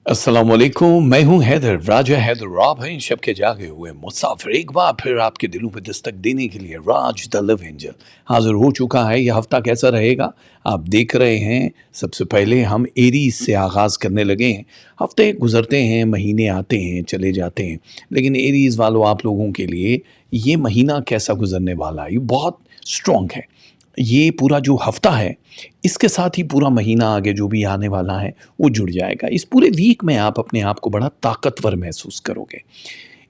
अस्सलामुअलैकुम, मैं हूँ हैदर, राजा हैदर। आप हैं शब के जागे हुए मुसाफिर। एक बार फिर आपके दिलों पे दस्तक देने के लिए राज द लव एंजल हाजिर हो चुका है। यह हफ्ता कैसा रहेगा आप देख रहे हैं। सबसे पहले हम एरीज से आगाज़ करने लगे हैं। हफ्ते गुजरते हैं, महीने आते हैं, चले जाते हैं, लेकिन एरीज वालों, आप लोगों के लिए ये महीना कैसा गुजरने वाला है? ये बहुत स्ट्रॉन्ग है। ये पूरा जो हफ्ता है, इसके साथ ही पूरा महीना आगे जो भी आने वाला है वो जुड़ जाएगा। इस पूरे वीक में आप अपने आप को बड़ा ताकतवर महसूस करोगे।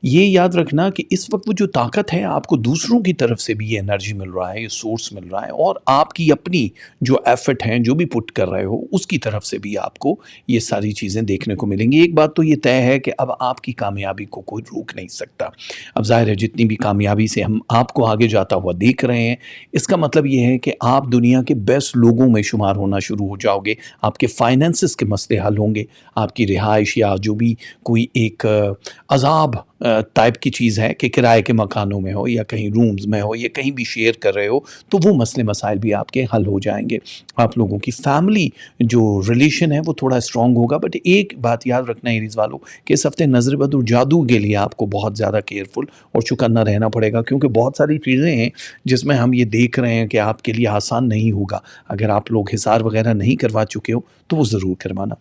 ये याद रखना कि इस वक्त वो जो ताकत है, आपको दूसरों की तरफ से भी ये एनर्जी मिल रहा है, ये सोर्स मिल रहा है, और आपकी अपनी जो एफर्ट हैं, जो भी पुट कर रहे हो, उसकी तरफ से भी आपको ये सारी चीज़ें देखने को मिलेंगी। एक बात तो ये तय है कि अब आपकी कामयाबी को कोई रोक नहीं सकता। अब ज़ाहिर है, जितनी भी कामयाबी से हम आपको आगे जाता हुआ देख रहे हैं, इसका मतलब ये है कि आप दुनिया के बेस्ट लोगों में शुमार होना शुरू हो जाओगे। आपके फाइनेंसिस के मसले हल होंगे। आपकी रिहाइश या जो भी कोई एक अज़ाब टाइप की चीज़ है कि किराए के मकानों में हो या कहीं रूम्स में हो या कहीं भी शेयर कर रहे हो, तो वो मसले मसाइल भी आपके हल हो जाएंगे। आप लोगों की फैमिली जो रिलेशन है वो थोड़ा स्ट्रांग होगा। बट एक बात याद रखना एरीज वालों, कि इस हफ्ते नज़र बद और जादू के लिए आपको बहुत ज़्यादा केयरफुल और चौकन्ना रहना पड़ेगा, क्योंकि बहुत सारी चीज़ें हैं जिसमें हम ये देख रहे हैं कि आपके लिए आसान नहीं होगा। अगर आप लोग हिसार वगैरह नहीं करवा चुके हो तो वो ज़रूर करवाना।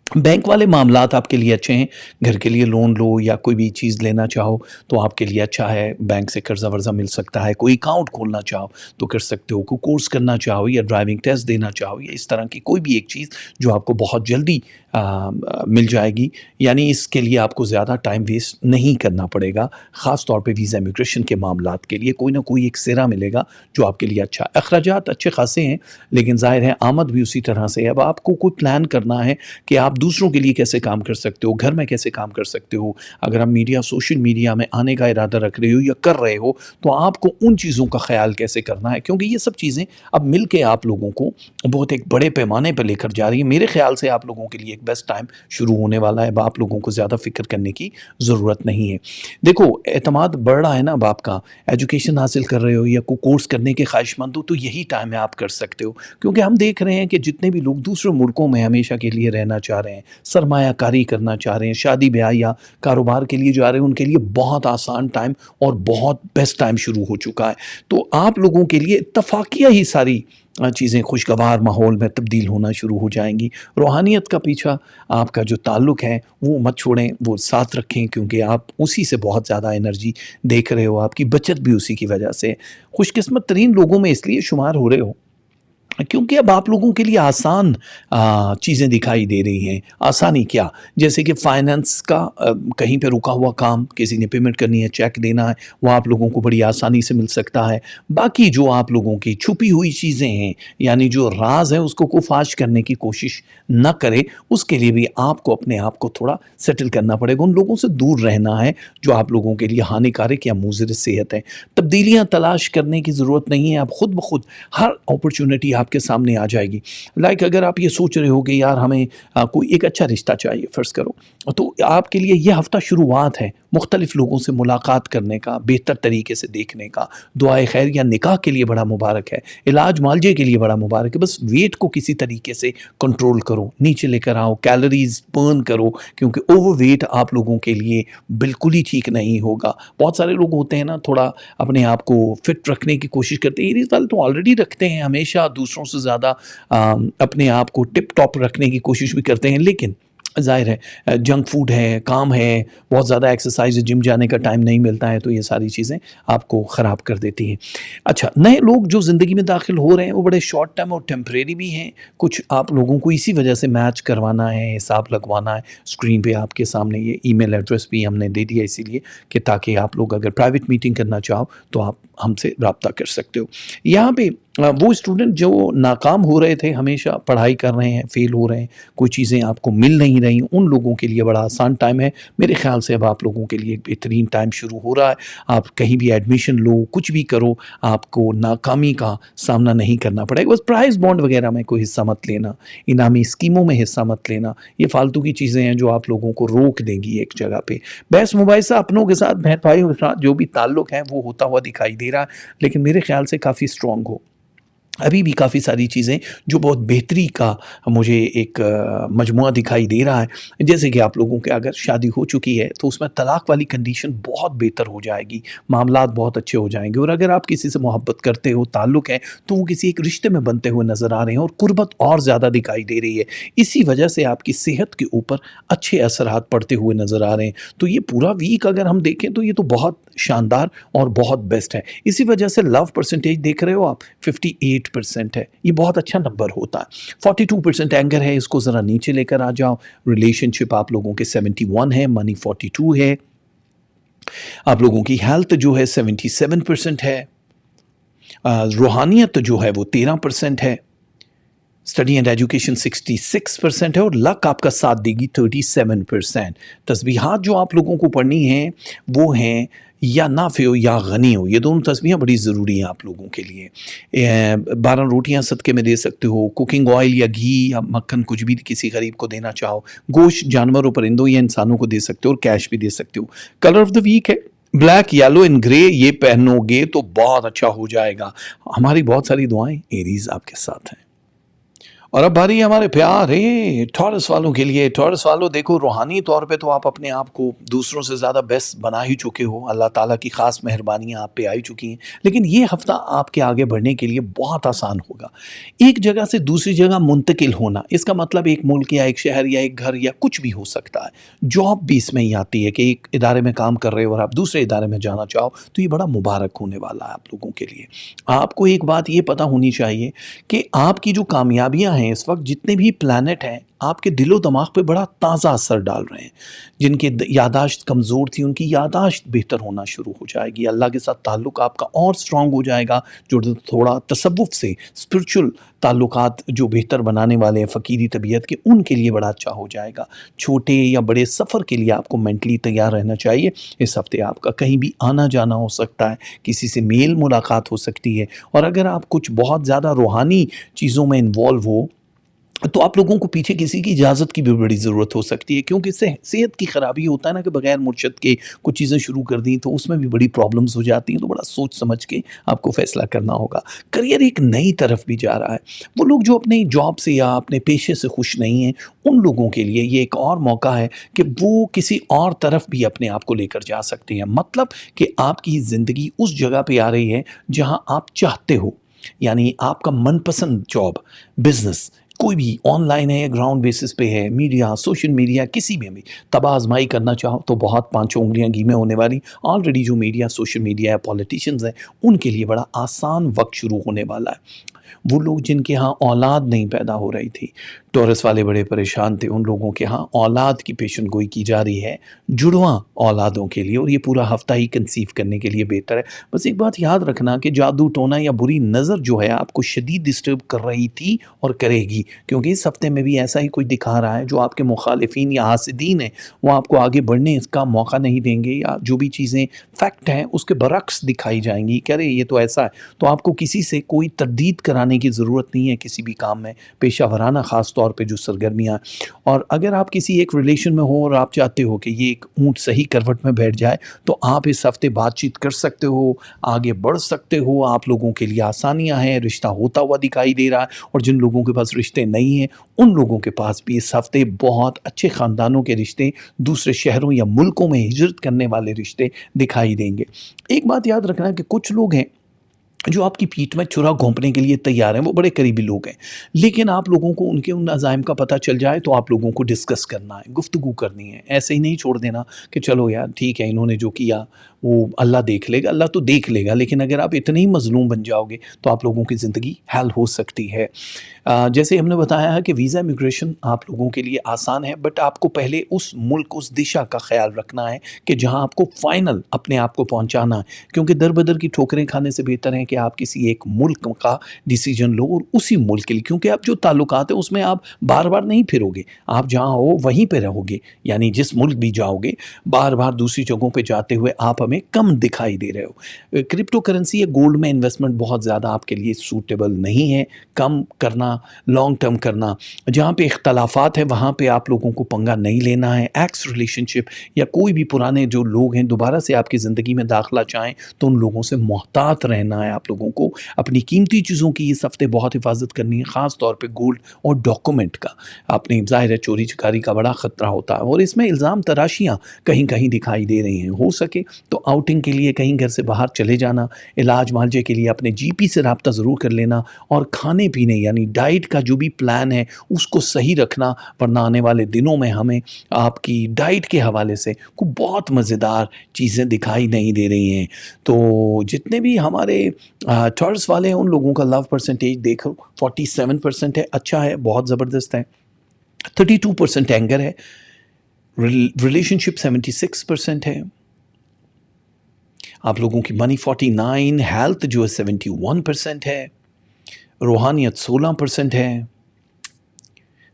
बैंक वाले मामलात आपके लिए अच्छे हैं। घर के लिए लोन लो या कोई भी चीज़ लेना चाहो तो आपके लिए अच्छा है। बैंक से कर्जा वर्जा मिल सकता है। कोई अकाउंट खोलना चाहो तो कर सकते हो। कोई कोर्स करना चाहो या ड्राइविंग टेस्ट देना चाहो या इस तरह की कोई भी एक चीज़ जो आपको बहुत जल्दी मिल जाएगी, यानी इसके लिए आपको ज़्यादा टाइम वेस्ट नहीं करना पड़ेगा। ख़ास तौर पे वीज़ा इमिग्रेशन के मामलात के लिए कोई ना कोई एक सिरा मिलेगा जो आपके लिए अच्छा। अखराजात अच्छे खासे हैं, लेकिन ज़ाहिर है आमद भी उसी तरह से है। अब आपको कोई प्लान करना है कि आप दूसरों के लिए कैसे काम कर सकते हो, घर में कैसे काम कर सकते हो। अगर आप सोशल मीडिया में आने का इरादा रख रहे हो या कर रहे हो, तो आपको उन चीज़ों का ख्याल कैसे करना है, क्योंकि ये सब चीज़ें अब मिल के आप लोगों को बहुत एक बड़े पैमाने पर लेकर जा रही है। मेरे ख्याल से आप लोगों के लिए एक बेस्ट टाइम शुरू होने वाला है। अब आप लोगों को ज़्यादा फ़िक्र करने की ज़रूरत नहीं है। देखो, एतमाद बढ़ रहा है ना अब आपका। एजुकेशन हासिल कर रहे हो या कोई कोर्स करने के ख्वाहिशमंद हो, तो यही टाइम है, आप कर सकते हो। क्योंकि हम देख रहे हैं कि जितने भी लोग दूसरे मुल्कों में हमेशा के लिए रहना चाह रहे हैं, सरमायाकारी करना चाह रहे हैं, शादी ब्याह या कारोबार के लिए जा रहे हैं, उनके लिए बहुत आसान टाइम और बहुत बेस्ट टाइम शुरू हो चुका है। तो आप लोगों के लिए इत्तफाकिया ही सारी चीज़ें खुशगवार माहौल में तब्दील होना शुरू हो जाएंगी। रूहानियत का पीछा आपका जो ताल्लुक़ है वो मत छोड़ें, वो साथ रखें, क्योंकि आप उसी से बहुत ज़्यादा एनर्जी देख रहे हो। आपकी बचत भी उसी की वजह से। खुशकिस्मत तरीन लोगों में इसलिए शुमार हो रहे हो क्योंकि अब आप लोगों के लिए आसान चीज़ें दिखाई दे रही हैं। आसानी क्या? जैसे कि फ़ाइनेंस का कहीं पे रुका हुआ काम, किसी ने पेमेंट करनी है, चेक देना है, वो आप लोगों को बड़ी आसानी से मिल सकता है। बाकी जो आप लोगों की छुपी हुई चीज़ें हैं, यानी जो राज़ है उसको को फ़ाश करने की कोशिश ना करें, उसके लिए भी आपको अपने आप को थोड़ा सेटल करना पड़ेगा। उन लोगों से दूर रहना है जो आप लोगों के लिए हानिकारक या मुज़िर सेहत है। तब्दीलियाँ तलाश करने की ज़रूरत नहीं है। आप खुद ब खुद हर अपॉर्चुनिटी आपके सामने आ जाएगी। लाइक अगर आप ये सोच रहे हो कि यार हमें कोई एक अच्छा रिश्ता चाहिए, फ़र्ज़ करो, तो आपके लिए ये हफ़्ता शुरुआत है मुख्तलिफ़ लोगों से मुलाकात करने का, बेहतर तरीके से देखने का। दुआए खैर या निकाह के लिए बड़ा मुबारक है, इलाज मालजे के लिए बड़ा मुबारक है। बस वेट को किसी तरीके से कंट्रोल करो, नीचे लेकर आओ, कैलोरीज़ बर्न करो, क्योंकि ओवरवेट आप लोगों के लिए बिल्कुल ही ठीक नहीं होगा। बहुत सारे लोग होते हैं ना, थोड़ा अपने आप को फिट रखने की कोशिश करते हैं। ये रिज़ल्ट तो ऑलरेडी रखते हैं, हमेशा दूसरों से ज़्यादा अपने आप को टिप टॉप रखने की कोशिश भी करते हैं, लेकिन ज़ाहिर है जंक फूड है, काम है, बहुत ज़्यादा एक्सरसाइज़, जिम जाने का टाइम नहीं मिलता है, तो ये सारी चीज़ें आपको ख़राब कर देती हैं। अच्छा, नए लोग जो ज़िंदगी में दाखिल हो रहे हैं वो बड़े शॉर्ट टर्म और टेम्परेरी भी हैं। कुछ आप लोगों को इसी वजह से मैच करवाना है, हिसाब लगवाना है। स्क्रीन पे आपके सामने ये ईमेल एड्रेस भी हमने दे दिया, इसीलिए कि ताकि आप लोग अगर प्राइवेट मीटिंग करना चाहो तो आप हमसे रब्ता कर सकते हो। यहाँ पे वो स्टूडेंट जो नाकाम हो रहे थे, हमेशा पढ़ाई कर रहे हैं, फ़ेल हो रहे हैं, कोई चीज़ें आपको मिल नहीं रही, उन लोगों के लिए बड़ा आसान टाइम है। मेरे ख़्याल से अब आप लोगों के लिए एक बेहतरीन टाइम शुरू हो रहा है। आप कहीं भी एडमिशन लो, कुछ भी करो, आपको नाकामी का सामना नहीं करना पड़ेगा। बस प्राइज़ बॉन्ड वग़ैरह में कोई हिस्सा मत लेना, इनामी स्कीमों में हिस्सा मत लेना। ये फ़ालतू की चीज़ें हैं जो आप लोगों को रोक देंगी एक जगह पे। बहस मुबाहिसा अपनों के साथ, बहन भाइयों के साथ जो भी ताल्लुक़ है वो होता हुआ दिखाई दे रहा है, लेकिन मेरे ख़्याल से काफ़ी स्ट्रॉन्ग हो। अभी भी काफ़ी सारी चीज़ें जो बहुत बेहतरी का मुझे एक मजमुआ दिखाई दे रहा है। जैसे कि आप लोगों के अगर शादी हो चुकी है तो उसमें तलाक वाली कंडीशन बहुत बेहतर हो जाएगी, मामलात बहुत अच्छे हो जाएँगे और अगर आप किसी से मोहब्बत करते हो, ताल्लुक़ है, तो वो किसी एक रिश्ते में बनते हुए नज़र आ रहे हैं और कुर्बत और ज़्यादा दिखाई दे रही है। इसी वजह से आपकी सेहत के ऊपर अच्छे असरात पड़ते हुए नज़र आ रहे हैं। तो ये पूरा वीक अगर हम देखें तो ये तो बहुत शानदार और बहुत बेस्ट है। इसी वजह से लव परसेंटेज देख रहे हो आप 58% है, ये बहुत अच्छा नंबर होता है। 42% एंगर है, इसको ज़रा नीचे लेकर आ जाओ। रिलेशनशिप आप लोगों के 71 है, मनी 42 है। आप लोगों की हेल्थ जो है 77% है। रूहानियत जो है वो 13% है। स्टडी एंड एजुकेशन 66% है और लक आपका साथ देगी 37%। तस्बीहात जो आप लोगों को पढ़नी है वो हैं या नाफे हो या गनी हो, ये दोनों तस्बीहां बड़ी ज़रूरी हैं आप लोगों के लिए। 12 रोटियां सदके में दे सकते हो, कुकिंग ऑयल या घी या मक्खन कुछ भी किसी गरीब को देना चाहो, गोश्त जानवरों परिंदों या इंसानों को दे सकते हो और कैश भी दे सकते हो। कलर ऑफ द वीक है ब्लैक, येलो एंड ग्रे, ये पहनोगे तो बहुत अच्छा हो जाएगा। हमारी बहुत सारी दुआएं एरीज आपके साथ हैं। और अब बारी है हमारे प्यारे टॉरस वालों के लिए। टॉरस वालों देखो, रूहानी तौर पे तो आप अपने आप को दूसरों से ज़्यादा बेस्ट बना ही चुके हो, अल्लाह ताला की ख़ास मेहरबानियाँ आप पे आई चुकी हैं। लेकिन ये हफ़्ता आपके आगे बढ़ने के लिए बहुत आसान होगा। एक जगह से दूसरी जगह मुंतकिल होना, इसका मतलब एक मुल्क या एक शहर या एक घर या कुछ भी हो सकता है। जॉब भी इसमें ही आती है कि एक इदारे में काम कर रहे हो और आप दूसरे इदारे में जाना चाहो, तो ये बड़ा मुबारक होने वाला है आप लोगों के लिए। आपको एक बात ये पता होनी चाहिए कि आपकी जो कामयाबियाँ हैं इस वक्त, जितने भी प्लैनेट हैं आपके दिलो दिमाग पे बड़ा ताज़ा असर डाल रहे हैं। जिनकी यादाश्त कमज़ोर थी उनकी यादाश्त बेहतर होना शुरू हो जाएगी। अल्लाह के साथ ताल्लुक़ आपका और स्ट्रॉन्ग हो जाएगा। जो थोड़ा तसव्वुफ़ से स्पिरिचुअल ताल्लुकात जो बेहतर बनाने वाले हैं फ़कीरी तबीयत के, उनके लिए बड़ा अच्छा हो जाएगा। छोटे या बड़े सफ़र के लिए आपको मेंटली तैयार रहना चाहिए। इस हफ़्ते आपका कहीं भी आना जाना हो सकता है, किसी से मेल मुलाकात हो सकती है और अगर आप कुछ बहुत ज़्यादा रूहानी चीज़ों में इन्वॉल्व हो तो आप लोगों को पीछे किसी की इजाज़त की भी बड़ी ज़रूरत हो सकती है, क्योंकि इससे सेहत की ख़राबी होता है ना कि बगैर मुर्शद के कुछ चीज़ें शुरू कर दी तो उसमें भी बड़ी प्रॉब्लम्स हो जाती हैं। तो बड़ा सोच समझ के आपको फ़ैसला करना होगा। करियर एक नई तरफ भी जा रहा है। वो लोग जो अपनी जॉब से या अपने पेशे से खुश नहीं हैं, उन लोगों के लिए ये एक और मौका है कि वो किसी और तरफ भी अपने आप को लेकर जा सकते हैं। मतलब कि आपकी ज़िंदगी उस जगह पे आ रही है जहाँ आप चाहते हो, यानी आपका मनपसंद जॉब, बिज़नेस कोई भी ऑनलाइन है या ग्राउंड बेसिस पे है, मीडिया, सोशल मीडिया, किसी में भी तब आजमाई करना चाहो तो बहुत पाँचों उंगलियां घी में होने वाली। ऑलरेडी जो मीडिया, सोशल मीडिया या पॉलिटिशियंस हैं, उनके लिए बड़ा आसान वक्त शुरू होने वाला है। वो लोग जिनके यहाँ औलाद नहीं पैदा हो रही थी, टॉरस वाले बड़े परेशान थे, उन लोगों के यहाँ औलाद की पेशन गोई की जा रही है, जुड़वां औलादों के लिए, और ये पूरा हफ्ता ही कंसीव करने के लिए बेहतर है। बस एक बात याद रखना कि जादू टोना या बुरी नज़र जो है आपको शदीद डिस्टर्ब कर रही थी और करेगी, क्योंकि इस हफ्ते में भी ऐसा ही कोई दिखा रहा है। जो आपके मुखालिफिन या हासिदीन हैं वो आपको आगे बढ़ने का मौका नहीं देंगे, या जो भी चीज़ें फैक्ट हैं उसके बरक्स दिखाई जाएंगी। कह रहे ये तो ऐसा है, तो आपको किसी से कोई तरदीद कराने की ज़रूरत नहीं है किसी भी काम में, पेशा वराना ख़ास तौर पे जो सरगर्मियाँ। और अगर आप किसी एक रिलेशन में हो और आप चाहते हो कि ये एक ऊँट सही करवट में बैठ जाए, तो आप इस हफ्ते बातचीत कर सकते हो, आगे बढ़ सकते हो। आप लोगों के लिए आसानियाँ हैं, रिश्ता होता हुआ दिखाई दे रहा है। और जिन लोगों के पास रिश्ते नहीं हैं उन लोगों के पास भी इस हफ्ते बहुत अच्छे ख़ानदानों के रिश्ते, दूसरे शहरों या मुल्कों में हिजरत करने वाले रिश्ते दिखाई देंगे। एक बात याद रखना कि कुछ लोग हैं जो आपकी पीठ में छुरा घोंपने के लिए तैयार हैं, वो बड़े करीबी लोग हैं, लेकिन आप लोगों को उनके उन अज़ाइम का पता चल जाए तो आप लोगों को डिस्कस करना है, गुफ्तगू करनी है। ऐसे ही नहीं छोड़ देना कि चलो यार ठीक है, इन्होंने जो किया वो अल्लाह देख लेगा। अल्लाह तो देख लेगा, लेकिन अगर आप इतने ही मज़लूम बन जाओगे तो आप लोगों की ज़िंदगी हल हो सकती है। जैसे हमने बताया है कि वीज़ा इमिग्रेशन आप लोगों के लिए आसान है, बट आपको पहले उस मुल्क, उस दिशा का ख्याल रखना है कि जहाँ आपको फ़ाइनल अपने आप को पहुँचाना है, क्योंकि दर बदर की ठोकरें खाने से बेहतर है कि आप किसी एक मुल्क का डिसीजन लो और उसी मुल्क के लिए, क्योंकि आप जो ताल्लुकात है उसमें आप बार बार नहीं फिरोगे, आप जहाँ हो वहीं पर रहोगे। यानी जिस मुल्क भी जाओगे, बार बार दूसरी जगहों पर जाते हुए आप में कम दिखाई दे रहे हो। क्रिप्टो करेंसी या गोल्ड में इन्वेस्टमेंट बहुत ज़्यादा आपके लिए सूटेबल नहीं है। कम करना, लॉन्ग टर्म करना। जहाँ पे इख्तलाफात है वहाँ पे आप लोगों को पंगा नहीं लेना है। एक्स रिलेशनशिप या कोई भी पुराने जो लोग हैं दोबारा से आपकी ज़िंदगी में दाखिला चाहें तो उन लोगों से मोहतात रहना है आप लोगों को। अपनी कीमती चीज़ों की इस हफ्ते बहुत हिफाजत करनी है, ख़ास तौर पे गोल्ड और डॉक्यूमेंट का। आपने ज़ाहिर है चोरी चकारी का बड़ा ख़तरा होता है और इसमें इल्ज़ाम तराशियाँ कहीं कहीं दिखाई दे रही हैं। हो सके तो आउटिंग के लिए कहीं घर से बाहर चले जाना, इलाज मुआलजे के लिए अपने जीपी से रब्ता ज़रूर कर लेना और खाने पीने यानी डाइट का जो भी प्लान है उसको सही रखना, वरना आने वाले दिनों में हमें आपकी डाइट के हवाले से कुछ बहुत मज़ेदार चीज़ें दिखाई नहीं दे रही हैं। तो जितने भी हमारे टॉरस वाले हैं उन लोगों का लव परसेंटेज देखो 47% है, अच्छा है, बहुत ज़बरदस्त है। 32% एंगर है, रिलेशनशिप 76% है, आप लोगों की मनी 49, हेल्थ जो है 71% है, रूहानियत 16% है,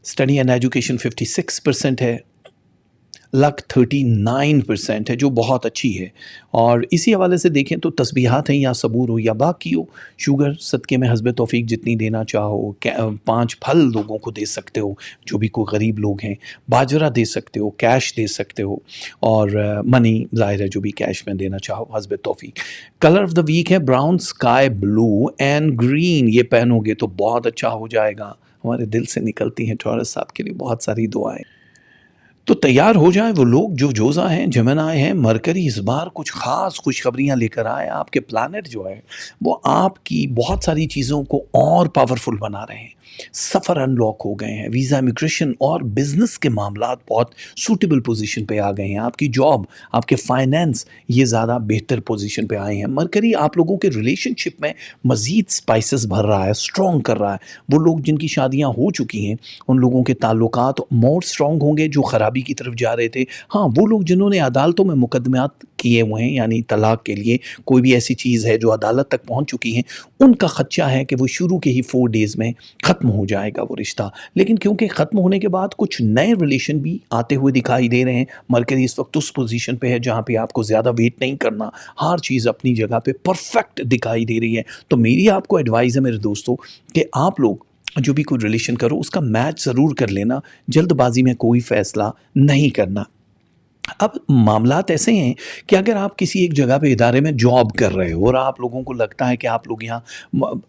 स्टडी एंड एजुकेशन 56% है, लक 39% है जो बहुत अच्छी है। और इसी हवाले से देखें तो तस्बीहात हैं या सबूर हो या बाकी हो, शुगर सदक़े में हस्ब तौफ़ीक जितनी देना चाहो, 5 फल लोगों को दे सकते हो जो भी कोई गरीब लोग हैं, बाजरा दे सकते हो, कैश दे सकते हो और मनी ज़ाहिर है जो भी कैश में देना चाहो हस्ब तौफ़ीक। कलर ऑफ़ द वीक है brown, sky blue and green, ये पहनोगे तो बहुत अच्छा हो जाएगा। हमारे दिल से निकलती हैं टॉरस साहब के लिए बहुत सारी दुआएँ। तो तैयार हो जाएँ वो लोग जो जोज़ा हैं, जेमिनी हैं, मरकरी इस बार कुछ ख़ास खुशखबरियाँ लेकर आए। आपके प्लैनेट जो है वो आपकी बहुत सारी चीज़ों को और पावरफुल बना रहे हैं। सफ़र अनलॉक हो गए हैं, वीज़ा, इमिग्रेशन और बिज़नेस के मामलात बहुत सूटेबल पोज़ीशन पे आ गए हैं। आपकी जॉब, आपके फाइनेंस ये ज़्यादा बेहतर पोज़ीशन पे आए हैं। मरकरी आप लोगों के रिलेशनशिप में मज़ीद स्पाइसेस भर रहा है, स्ट्रॉन्ग कर रहा है। वो लोग जिनकी शादियाँ हो चुकी हैं उन लोगों के ताल्लुकात मोर स्ट्रॉन्ग होंगे जो ख़राबी की तरफ जा रहे थे। हाँ, वो लोग जिन्होंने अदालतों में मुकदमात किए हुए हैं यानी तलाक के लिए कोई भी ऐसी चीज़ है जो अदालत तक पहुँच चुकी हैं, उनका ख़दशा है कि वो शुरू के ही 4 डेज़ में ख़त्म हो जाएगा वो रिश्ता। लेकिन क्योंकि ख़त्म होने के बाद कुछ नए रिलेशन भी आते हुए दिखाई दे रहे हैं, मरकरी इस वक्त उस पोजीशन पे है जहाँ पे आपको ज़्यादा वेट नहीं करना, हर चीज़ अपनी जगह पे परफेक्ट दिखाई दे रही है। तो मेरी आपको एडवाइस है मेरे दोस्तों कि आप लोग जो भी कोई रिलेशन करो उसका मैच ज़रूर कर लेना, जल्दबाजी में कोई फ़ैसला नहीं करना। अब मामलात ऐसे हैं कि अगर आप किसी एक जगह पे इदारे में जॉब कर रहे हो और आप लोगों को लगता है कि आप लोग यहाँ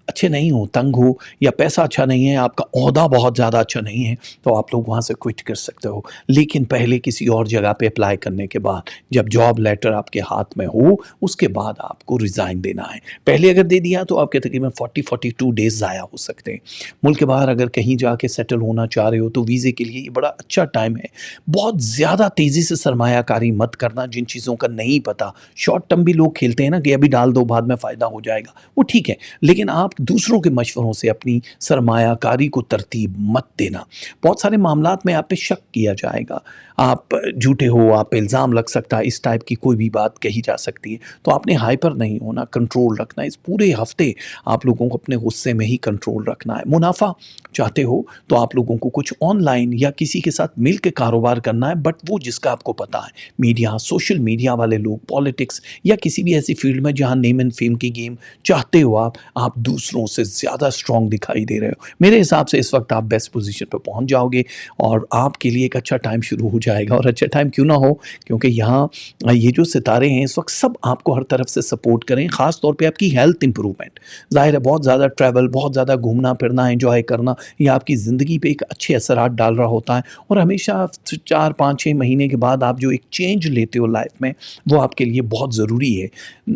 अच्छे नहीं हो, तंग हो या पैसा अच्छा नहीं है, आपका ओहदा बहुत ज़्यादा अच्छा नहीं है, तो आप लोग वहाँ से क्विट कर सकते हो। लेकिन पहले किसी और जगह पे अप्लाई करने के बाद जब जॉब लेटर आपके हाथ में हो उसके बाद आपको रिज़ाइन देना है। पहले अगर दे दिया तो आपके तकरीबन 42 डेज़ ज़ाया हो सकते हैं। मुल्क के बाहर अगर कहीं जाके सेटल होना चाह रहे हो तो वीज़े के लिए ये बड़ा अच्छा टाइम है। बहुत ज़्यादा तेज़ी से सरमायाकारी मत करना जिन चीज़ों का नहीं पता। शॉर्ट टर्म भी लोग खेलते हैं ना कि अभी डाल दो बाद में फ़ायदा हो जाएगा, वो ठीक है, लेकिन आप दूसरों के मशवरों से अपनी सरमायाकारी को तरतीब मत देना। बहुत सारे मामलात में आप पे शक किया जाएगा, आप झूठे हो, आप पे इल्ज़ाम लग सकता है, इस टाइप की कोई भी बात कही जा सकती है। तो आपने हाइपर नहीं होना, कंट्रोल रखना है। इस पूरे हफ्ते आप लोगों को अपने गुस्से में ही कंट्रोल रखना है। मुनाफा चाहते हो तो आप लोगों को कुछ ऑनलाइन या किसी के साथ मिल के कारोबार करना है, बट वो जिसका आपको पता है। मीडिया, सोशल मीडिया वाले लोग, पॉलिटिक्स या किसी भी ऐसी फील्ड में जहाँ नेम एंड फेम की गेम चाहते हो आप दूसरों से ज़्यादा स्ट्रॉन्ग दिखाई दे रहे हो। मेरे हिसाब से इस वक्त आप बेस्ट पोजीशन पर पहुँच जाओगे और आपके लिए एक अच्छा टाइम शुरू हो जाएगा। और अच्छा टाइम क्यों ना हो, क्योंकि यहाँ ये जो सितारे हैं इस वक्त सब आपको हर तरफ से सपोर्ट करें, ख़ास तौर पे आपकी हेल्थ इंप्रूवमेंट। ज़ाहिर है बहुत ज़्यादा ट्रैवल, बहुत ज़्यादा घूमना फिरना, एंजॉय करना, ये आपकी ज़िंदगी पे एक अच्छे असरात डाल रहा होता है और हमेशा 4, 5, 6 महीने के बाद आप जो एक चेंज लेते हो लाइफ में वो आपके लिए बहुत ज़रूरी है।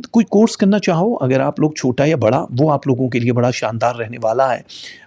कोई कोर्स करना चाहो, अगर आप लोग छोटा या बड़ा, वो आप लोगों के लिए बड़ा शानदार रहने वाला है।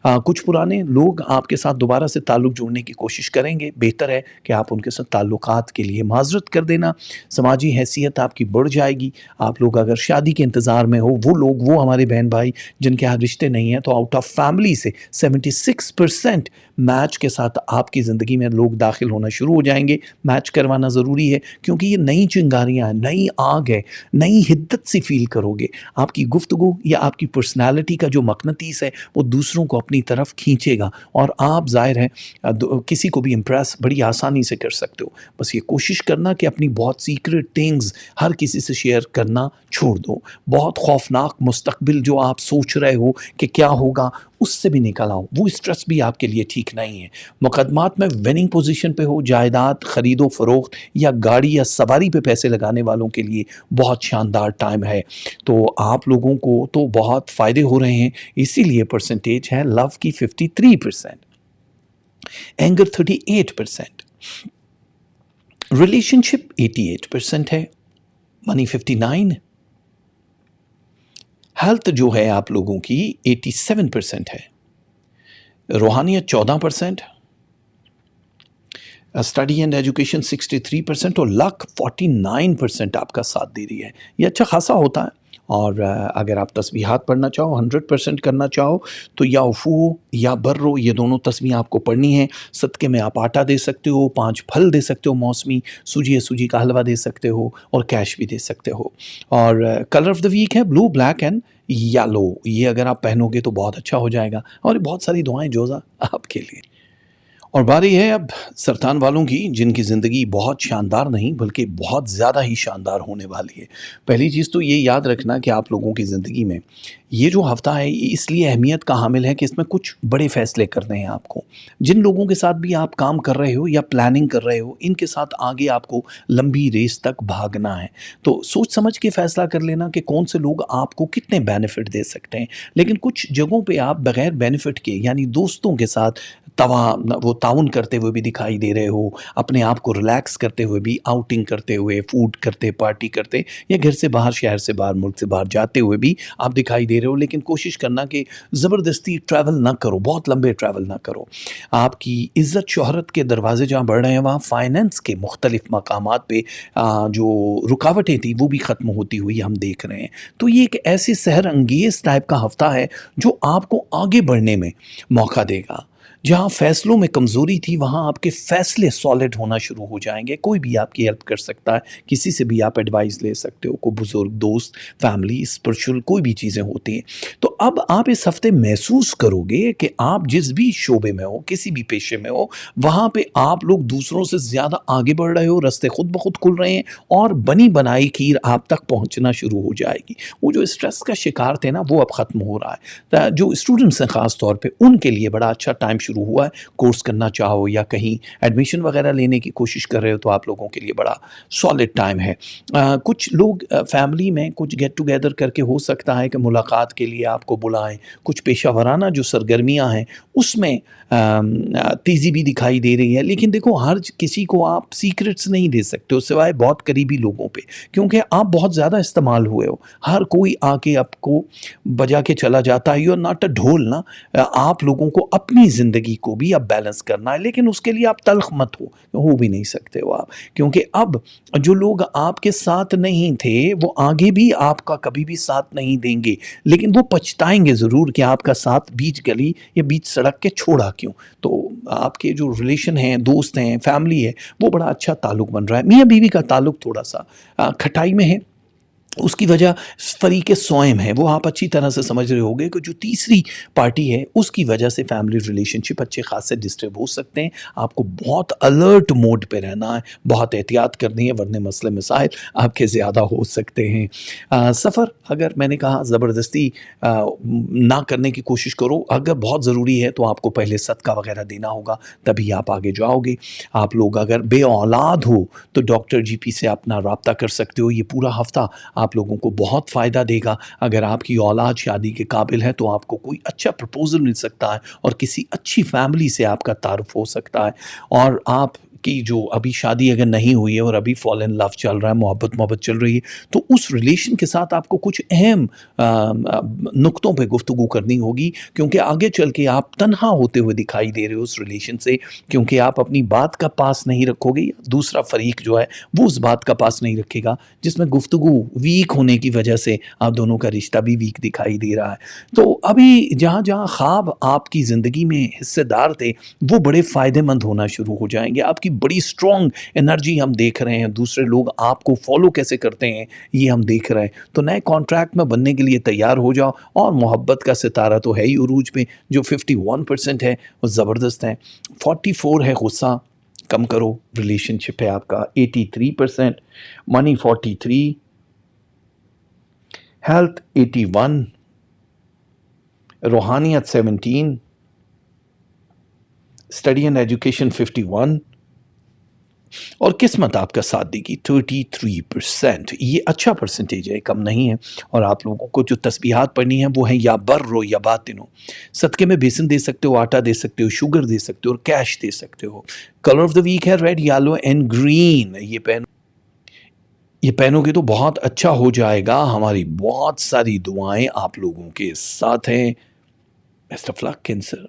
कुछ पुराने लोग आपके साथ दोबारा से ताल्लुक़ जोड़ने की कोशिश करेंगे, बेहतर है कि आप उनके साथ ताल्लुकात के लिए माज़रत कर देना। समाजी हैसियत आपकी बढ़ जाएगी। आप लोग अगर शादी के इंतज़ार में हो, वो हमारे बहन भाई जिनके यहाँ रिश्ते नहीं हैं, तो आउट ऑफ फैमिली से 76% मैच के साथ आपकी ज़िंदगी में लोग दाखिल होना शुरू हो जाएंगे। मैच करवाना ज़रूरी ज़रूरी है, क्योंकि ये नई चिंगारियाँ हैं, नई आग है, नई हिद्दत सी फ़ील करोगे। आपकी गुफ्तगू या आपकी पर्सनैलिटी का जो मक़नातीस है, वो दूसरों को अपनी तरफ खींचेगा और आप ज़ाहिर है किसी को भी इम्प्रेस बड़ी आसानी से कर सकते हो। बस ये कोशिश करना कि अपनी बहुत सीक्रेट थिंग्स हर किसी से शेयर करना छोड़ दो। बहुत खौफनाक मुस्तकबिल जो आप सोच रहे हो कि क्या होगा, उससे भी निकल आओ। वो स्ट्रेस भी आपके लिए ठीक नहीं है। मुकदमात में विनिंग पोजीशन पे हो, जायदाद खरीदो फरोख्त या गाड़ी या सवारी पे पैसे लगाने वालों के लिए बहुत शानदार टाइम है। तो आप लोगों को तो बहुत फ़ायदे हो रहे हैं, इसीलिए परसेंटेज है लव की 53%, एंगर 38%, रिलेशनशिप 88% है, मनी 59, हेल्थ जो है आप लोगों की 87% है, रूहानियत 14%, स्टडी एंड एजुकेशन 63% और लक 49% आपका साथ दे रही है। ये अच्छा खासा होता है। और अगर आप तस्बीहात पढ़ना चाहो, 100% करना चाहो, तो या उफ़ू या बर्रो, ये दोनों तस्बीह आपको पढ़नी है। सदक़े में आप आटा दे सकते हो, 5 फल दे सकते हो मौसमी, सूजी का हलवा दे सकते हो और कैश भी दे सकते हो। और कलर ऑफ़ द वीक है ब्लू, ब्लैक एंड येलो। ये अगर आप पहनोगे तो बहुत अच्छा हो जाएगा। और बहुत सारी दुआएँ जोज़ा आपके लिए। और बारी है अब सरतान वालों की, जिनकी ज़िंदगी बहुत शानदार नहीं बल्कि बहुत ज़्यादा ही शानदार होने वाली है। पहली चीज़ तो ये याद रखना कि आप लोगों की ज़िंदगी में ये जो हफ़्ता है, ये इसलिए अहमियत का हामिल है कि इसमें कुछ बड़े फ़ैसले करने हैं आपको। जिन लोगों के साथ भी आप काम कर रहे हो या प्लानिंग कर रहे हो, इनके साथ आगे आपको लंबी रेस तक भागना है। तो सोच समझ के फ़ैसला कर लेना कि कौन से लोग आपको कितने बेनिफिट दे सकते हैं। लेकिन कुछ जगहों पे आप बग़ैर बेनिफिट के, यानी दोस्तों के साथ वो ताउन करते हुए भी दिखाई दे रहे हो, अपने आप को रिलैक्स करते हुए भी, आउटिंग करते हुए, फूड करते, पार्टी करते, या घर से बाहर, शहर से बाहर, मुल्क से बाहर जाते हुए भी आप दिखाई दे रहे हो। लेकिन कोशिश करना कि ज़बरदस्ती ट्रैवल ना करो, बहुत लंबे ट्रैवल ना करो। आपकी इज़्ज़त शोहरत के दरवाज़े जहाँ बढ़ रहे हैं, वहाँ फ़ाइनेंस के मुख्तलिफ़ मकामात पे जो रुकावटें थी वो भी ख़त्म होती हुई हम देख रहे हैं। तो ये एक ऐसे सहर अंगेज़ टाइप का हफ़्ता है जो आपको आगे बढ़ने में मौका देगा। जहाँ फ़ैसलों में कमज़ोरी थी, वहाँ आपके फ़ैसले सॉलिड होना शुरू हो जाएँगे। कोई भी आपकी हेल्प कर सकता है, किसी से भी आप एडवाइस ले सकते हो, कोई बुज़ुर्ग, दोस्त, फैमिली, स्पिरिचुअल कोई भी चीज़ें होती हैं। तो अब आप इस हफ़्ते महसूस करोगे कि आप जिस भी शोबे में हो, किसी भी पेशे में हो, वहाँ पे आप लोग दूसरों से ज़्यादा आगे बढ़ रहे हो, रास्ते खुद ब खुद खुल रहे हैं और बनी बनाई खीर आप तक पहुँचना शुरू हो जाएगी। वो जो स्ट्रेस का शिकार थे ना, वो अब ख़त्म हो रहा है। जो स्टूडेंट्स हैं ख़ास तौर पे, उनके लिए बड़ा अच्छा टाइम शुरू हुआ है। कोर्स करना चाहो या कहीं एडमिशन वगैरह लेने की कोशिश कर रहे हो, तो आप लोगों के लिए बड़ा सॉलिड टाइम है। कुछ लोग फैमिली में कुछ गेट टुगेदर करके हो सकता है कि मुलाकात के लिए आपको बुलाएं। कुछ पेशा वराना जो सरगर्मियां हैं उसमें तेज़ी भी दिखाई दे रही है। लेकिन देखो, हर किसी को आप सीक्रेट्स नहीं दे सकते हो सिवाय बहुत करीबी लोगों पे, क्योंकि आप बहुत ज़्यादा इस्तेमाल हुए हो। हर कोई आके आपको बजा के चला जाता है। यू आर नॉट अ ढोल ना। आप लोगों को अपनी ज़िंदगी को भी अब बैलेंस करना है, लेकिन उसके लिए आप तल्ख़ मत हो भी नहीं सकते हो आप, क्योंकि अब जो लोग आपके साथ नहीं थे वो आगे भी आपका कभी भी साथ नहीं देंगे, लेकिन वो पछताएंगे ज़रूर कि आपका साथ बीच गली या बीच सड़क के छोड़ा क्यों। तो आपके जो रिलेशन हैं, दोस्त हैं, फैमिली है, वो बड़ा अच्छा ताल्लुक़ बन रहा है। मियाँ बीवी का ताल्लुक़ थोड़ा सा खटाई में है। उसकी वजह फ़रीक़े सोएम है, वो आप अच्छी तरह से समझ रहे होंगे कि जो तीसरी पार्टी है उसकी वजह से फैमिली रिलेशनशिप अच्छे ख़ासे डिस्टर्ब हो सकते हैं। आपको बहुत अलर्ट मोड पे रहना है, बहुत एहतियात करनी है, वरना मसले मसाइल आपके ज़्यादा हो सकते हैं। सफ़र अगर मैंने कहा ज़बरदस्ती ना करने की कोशिश करो। अगर बहुत ज़रूरी है तो आपको पहले सदका वग़ैरह देना होगा, तभी आप आगे जाओगे। आप लोग अगर बे औलाद हो तो डॉक्टर जीपी से अपना राब्ता कर सकते हो। ये पूरा हफ़्ता आप लोगों को बहुत फ़ायदा देगा। अगर आपकी औलाद शादी के काबिल है तो आपको कोई अच्छा प्रपोज़ल मिल सकता है और किसी अच्छी फैमिली से आपका तारुफ़ हो सकता है। और आप की जो अभी शादी अगर नहीं हुई है और अभी फॉल इन लव चल रहा है, मोहब्बत चल रही है, तो उस रिलेशन के साथ आपको कुछ अहम नुक्तों पे गुफ्तगू करनी होगी, क्योंकि आगे चल के आप तन्हा होते हुए दिखाई दे रहे हो उस रिलेशन से, क्योंकि आप अपनी बात का पास नहीं रखोगे। दूसरा फरीक जो है वो उस बात का पास नहीं रखेगा जिसमें गुफ्तगू वीक होने की वजह से आप दोनों का रिश्ता भी वीक दिखाई दे रहा है। तो अभी जहाँ जहाँ ख्वाब आपकी ज़िंदगी में हिस्सेदार थे वो बड़े फ़ायदेमंद होना शुरू हो जाएंगे। आपकी बड़ी स्ट्रॉन्ग एनर्जी हम देख रहे हैं, दूसरे लोग आपको फॉलो कैसे करते हैं ये हम देख रहे हैं। तो नए कॉन्ट्रैक्ट में बनने के लिए तैयार हो जाओ, और मोहब्बत का सितारा तो है ही उरूज पे, जो 51% है वो ज़बरदस्त है। 44 है गुस्सा, कम करो। रिलेशनशिप है आपका 83%, money 43, health 81, रूहानियत 17, study and education 51, और किस्मत आपका साथ देगी 33%। ये अच्छा परसेंटेज है, कम नहीं है। और आप लोगों को जो तस्बीहात पढ़नी है वो है या बर्रो या बातिनो। सदके में बेसन दे सकते हो, आटा दे सकते हो, शुगर दे सकते हो और कैश दे सकते हो। कलर ऑफ द वीक है रेड, येलो एंड ग्रीन। ये पहनोगे तो बहुत अच्छा हो जाएगा। हमारी बहुत सारी दुआएं आप लोगों के साथ हैं। Best of luck cancer.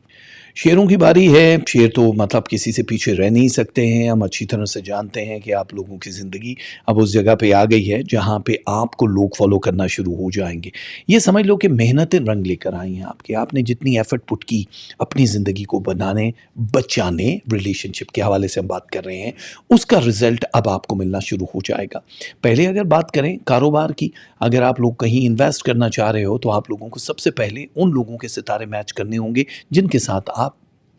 शेरों की बारी है। शेर तो मतलब किसी से पीछे रह नहीं सकते हैं। हम अच्छी तरह से जानते हैं कि आप लोगों की ज़िंदगी अब उस जगह पे आ गई है जहाँ पे आपको लोग फॉलो करना शुरू हो जाएंगे। ये समझ लो कि मेहनतें रंग लेकर आई हैं आपके। आपने जितनी एफर्ट पुट की अपनी ज़िंदगी को बनाने बचाने, रिलेशनशिप के हवाले से हम बात कर रहे हैं, उसका रिजल्ट अब आपको मिलना शुरू हो जाएगा। पहले अगर बात करें कारोबार की, अगर आप लोग कहीं इन्वेस्ट करना चाह रहे हो तो आप लोगों को सबसे पहले उन लोगों के सितारे मैच करने होंगे जिनके साथ आप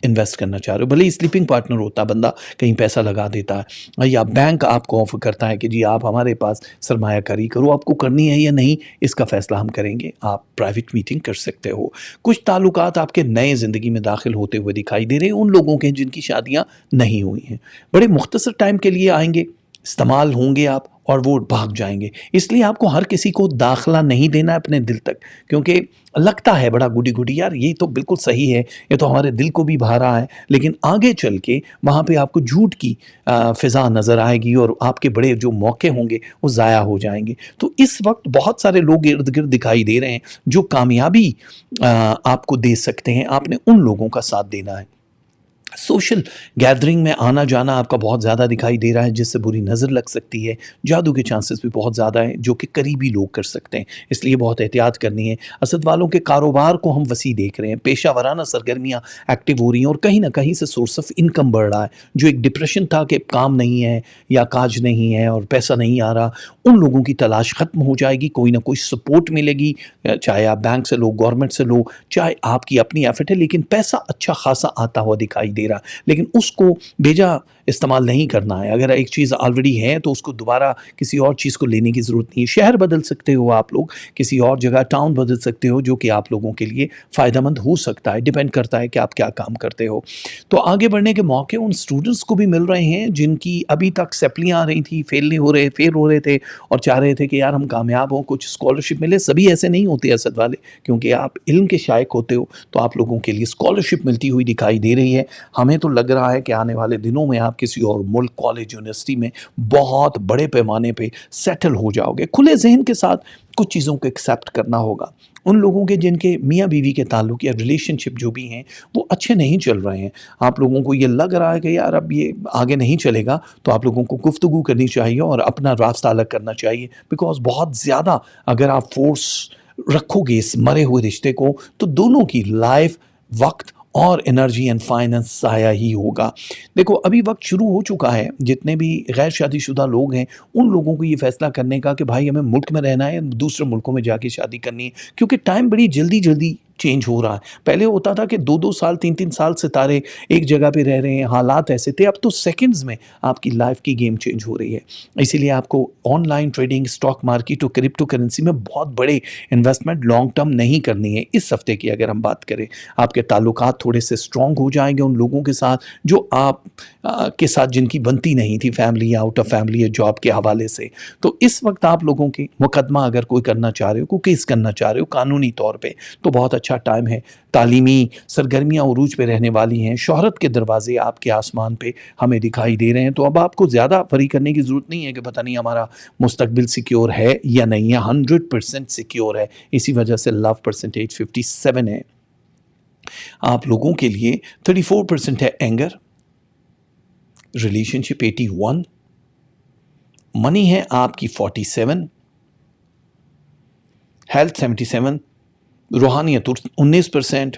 इन्वेस्ट करना चाह रहे हो। भले ही स्लीपिंग पार्टनर होता है, बंदा कहीं पैसा लगा देता है, या बैंक आपको ऑफर करता है कि जी आप हमारे पास सरमायाकारी करो, आपको करनी है या नहीं इसका फैसला हम करेंगे। आप प्राइवेट मीटिंग कर सकते हो। कुछ ताल्लुकात आपके नए ज़िंदगी में दाखिल होते हुए दिखाई दे रहे हैं उन लोगों के जिनकी शादियां नहीं हुई हैं। बड़े मुख्तसर टाइम के लिए आएंगे, इस्तेमाल होंगे आप और वो भाग जाएंगे। इसलिए आपको हर किसी को दाखला नहीं देना है अपने दिल तक, क्योंकि लगता है बड़ा गुडी गुडी यार ये तो बिल्कुल सही है, ये तो हमारे दिल को भी भा रहा है, लेकिन आगे चल के वहाँ पे आपको झूठ की फ़िज़ा नज़र आएगी और आपके बड़े जो मौके होंगे वो ज़ाया हो जाएंगे। तो इस वक्त बहुत सारे लोग इर्द गिर्द दिखाई दे रहे हैं जो कामयाबी आपको दे सकते हैं। आपने उन लोगों का साथ देना है। सोशल गैदरिंग में आना जाना आपका बहुत ज़्यादा दिखाई दे रहा है, जिससे बुरी नज़र लग सकती है। जादू के चांसेस भी बहुत ज़्यादा हैं जो कि करीबी लोग कर सकते हैं, इसलिए बहुत एहतियात करनी है। असद वालों के कारोबार को हम वसी देख रहे हैं, पेशा वराना सरगर्मियाँ एक्टिव हो रही हैं और कहीं ना कहीं से सोर्स ऑफ इनकम बढ़ रहा है। जो एक डिप्रेशन था कि काम नहीं है या काज नहीं है और पैसा नहीं आ रहा, उन लोगों की तलाश ख़त्म हो जाएगी। कोई ना कोई सपोर्ट मिलेगी, चाहे आप बैंक से लो, गवर्नमेंट से लो, चाहे आपकी अपनी एफर्ट है, लेकिन पैसा अच्छा खासा आता हुआ दिखाई दे रहा। लेकिन उसको बेजा इस्तेमाल नहीं करना है। अगर एक चीज़ ऑलरेडी है तो उसको दोबारा किसी और चीज़ को लेने की ज़रूरत नहीं है। शहर बदल सकते हो आप लोग, किसी और जगह टाउन बदल सकते हो, जो कि आप लोगों के लिए फ़ायदेमंद हो सकता है। डिपेंड करता है कि आप क्या काम करते हो। तो आगे बढ़ने के मौके उन स्टूडेंट्स को भी मिल रहे हैं जिनकी अभी तक सप्लियाँ आ रही थी, फेल हो रहे थे और चाह रहे थे कि यार हम कामयाब हों, कुछ स्कॉलरशिप मिले। सभी ऐसे नहीं होते असद वाले, क्योंकि आप इल्म के शायक होते हो, तो आप लोगों के लिए स्कॉलरशिप मिलती हुई दिखाई दे रही है। हमें तो लग रहा है कि आने वाले दिनों में आप किसी और मुल्क, कॉलेज, यूनिवर्सिटी में बहुत बड़े पैमाने पे सेटल हो जाओगे। खुले जहन के साथ कुछ चीज़ों को एक्सेप्ट करना होगा। उन लोगों के जिनके मियाँ बीवी के ताल्लुक या रिलेशनशिप जो भी हैं वो अच्छे नहीं चल रहे हैं, आप लोगों को ये लग रहा है कि यार अब ये आगे नहीं चलेगा, तो आप लोगों को गुफ्तगू करनी चाहिए और अपना रास्ता अलग करना चाहिए। बिकॉज बहुत ज़्यादा अगर आप फोर्स रखोगे इस मरे हुए रिश्ते को, तो दोनों की लाइफ, वक्त और एनर्जी एंड फाइनेंस ज़ाया ही होगा। देखो अभी वक्त शुरू हो चुका है, जितने भी गैर शादीशुदा लोग हैं उन लोगों को ये फैसला करने का कि भाई हमें मुल्क में रहना है, दूसरे मुल्कों में जाके शादी करनी है, क्योंकि टाइम बड़ी जल्दी जल्दी चेंज हो रहा है। पहले होता था कि 2-2 साल 3-3 साल सितारे एक जगह पे रह रहे हैं, हालात ऐसे थे। अब तो सेकंड्स में आपकी लाइफ की गेम चेंज हो रही है। इसीलिए आपको ऑनलाइन ट्रेडिंग, स्टॉक मार्केट और क्रिप्टो करेंसी में बहुत बड़े इन्वेस्टमेंट लॉन्ग टर्म नहीं करनी है। इस हफ्ते की अगर हम बात करें, आपके ताल्लुकात थोड़े से स्ट्रॉन्ग हो जाएंगे उन लोगों के साथ जो आप के साथ जिनकी बनती नहीं थी, फैमिली या आउट ऑफ फैमिली या जॉब के हवाले से। तो इस वक्त आप लोगों के मुकदमा अगर कोई करना चाह रहे हो, कोई केस करना चाह रहे हो कानूनी तौर पे, तो बहुत अच्छा टाइम है। तालीमी सरगर्मियाँ उरूज पे रहने वाली हैं। शोहरत के दरवाजे आपके आसमान पे हमें दिखाई दे रहे हैं। तो अब आपको ज़्यादा वरी करने की ज़रूरत नहीं है कि पता नहीं हमारा मुस्तकबिल सिक्योर है या नहीं है। 100% सिक्योर है। इसी वजह से लव परसेंटेज 57 है। आप लोगों के लिए 34% है एंगर, रिलेशनशिप 81, मनी है आपकी 47, हेल्थ 77, रूहानियत 19%,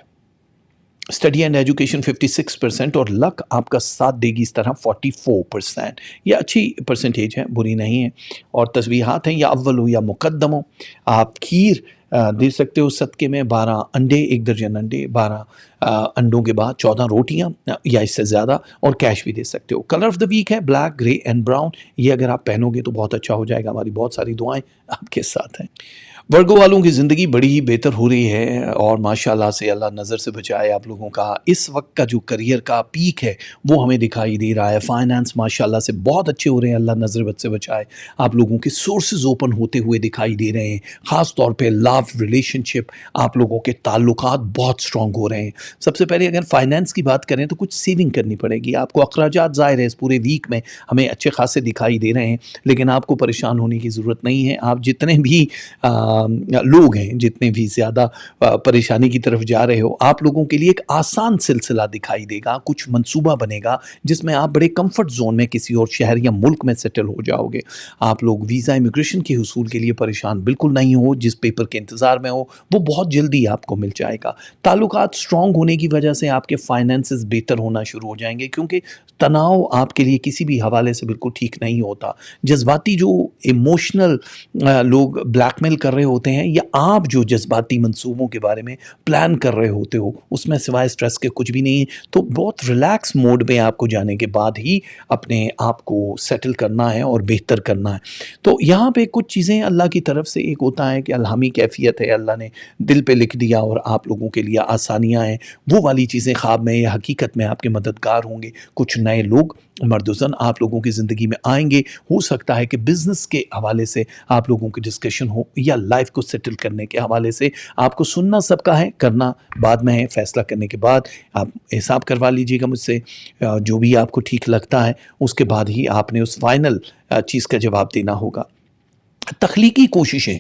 स्टडी एंड एजुकेशन 56% और लक आपका साथ देगी इस तरह 44%। ये अच्छी परसेंटेज है, बुरी नहीं है। और तस्बीहात हैं, या अव्वल हो या मुकद्दम हो। आप खीर दे सकते हो सदक़े में, 12 अंडे, 1 दर्जन अंडे, 12 अंडों के बाद 14 रोटियाँ या इससे ज़्यादा, और कैश भी दे सकते हो। कलर ऑफ़ द वीक है ब्लैक, ग्रे एंड ब्राउन। ये अगर आप पहनोगे तो बहुत अच्छा हो जाएगा। हमारी बहुत सारी दुआएँ आपके साथ हैं। वर्गो वालों की ज़िंदगी बड़ी ही बेहतर हो रही है और माशाल्लाह से अल्लाह नज़र से बचाए आप लोगों का। इस वक्त का जो करियर का पीक है वो हमें दिखाई दे रहा है। फाइनेंस माशाल्लाह से बहुत अच्छे हो रहे हैं, अल्लाह नज़र बद से बचाए। आप लोगों के सोर्सेज ओपन होते हुए दिखाई दे रहे हैं। ख़ास तौर पे लव रिलेशनशिप, आप लोगों के ताल्लुकात बहुत स्ट्रॉन्ग हो रहे हैं। सबसे पहले अगर फाइनेंस की बात करें तो कुछ सेविंग करनी पड़ेगी आपको। अखराजात ज़ाहिर है इस पूरे वीक में हमें अच्छे खासे दिखाई दे रहे हैं, लेकिन आपको परेशान होने की ज़रूरत नहीं है। आप जितने भी लोग हैं, जितने भी ज़्यादा परेशानी की तरफ जा रहे हो, आप लोगों के लिए एक आसान सिलसिला दिखाई देगा। कुछ मंसूबा बनेगा जिसमें आप बड़े कंफर्ट जोन में किसी और शहर या मुल्क में सेटल हो जाओगे। आप लोग वीज़ा इमिग्रेशन के हुसूल के लिए परेशान बिल्कुल नहीं हो। जिस पेपर के इंतज़ार में हो वो बहुत जल्दी आपको मिल जाएगा। ताल्लुकात स्ट्रॉन्ग होने की वजह से आपके फाइनेंसेस बेहतर होना शुरू हो जाएंगे, क्योंकि तनाव आपके लिए किसी भी हवाले से बिल्कुल ठीक नहीं होता। जज्बाती जो इमोशनल लोग ब्लैकमेल कर रहे होते हैं, या आप जो जज्बाती मंसूबों के बारे में प्लान कर रहे होते हो, उसमें सिवाय स्ट्रेस के कुछ भी नहीं है। तो बहुत रिलैक्स मोड में आपको जाने के बाद ही अपने आप को सेटल करना है और बेहतर करना है। तो यहाँ पे कुछ चीज़ें अल्लाह की तरफ से, एक होता है कि अल्हमी कैफियत है, अल्लाह ने दिल पे लिख दिया और आप लोगों के लिए आसानियाँ हैं। वो वाली चीज़ें ख्वाब में या हकीकत में आपके मददगार होंगे। कुछ नए लोग मर्द-ओ-ज़न आप लोगों की ज़िंदगी में आएंगे। हो सकता है कि बिज़नेस के हवाले से आप लोगों की डिस्कशन हो, या लाइफ को सेटल करने के हवाले से। आपको सुनना सबका है, करना बाद में है। फैसला करने के बाद आप हिसाब करवा लीजिएगा मुझसे। जो भी आपको ठीक लगता है उसके बाद ही आपने उस फाइनल चीज़ का जवाब देना होगा। तख्लीकी कोशिशें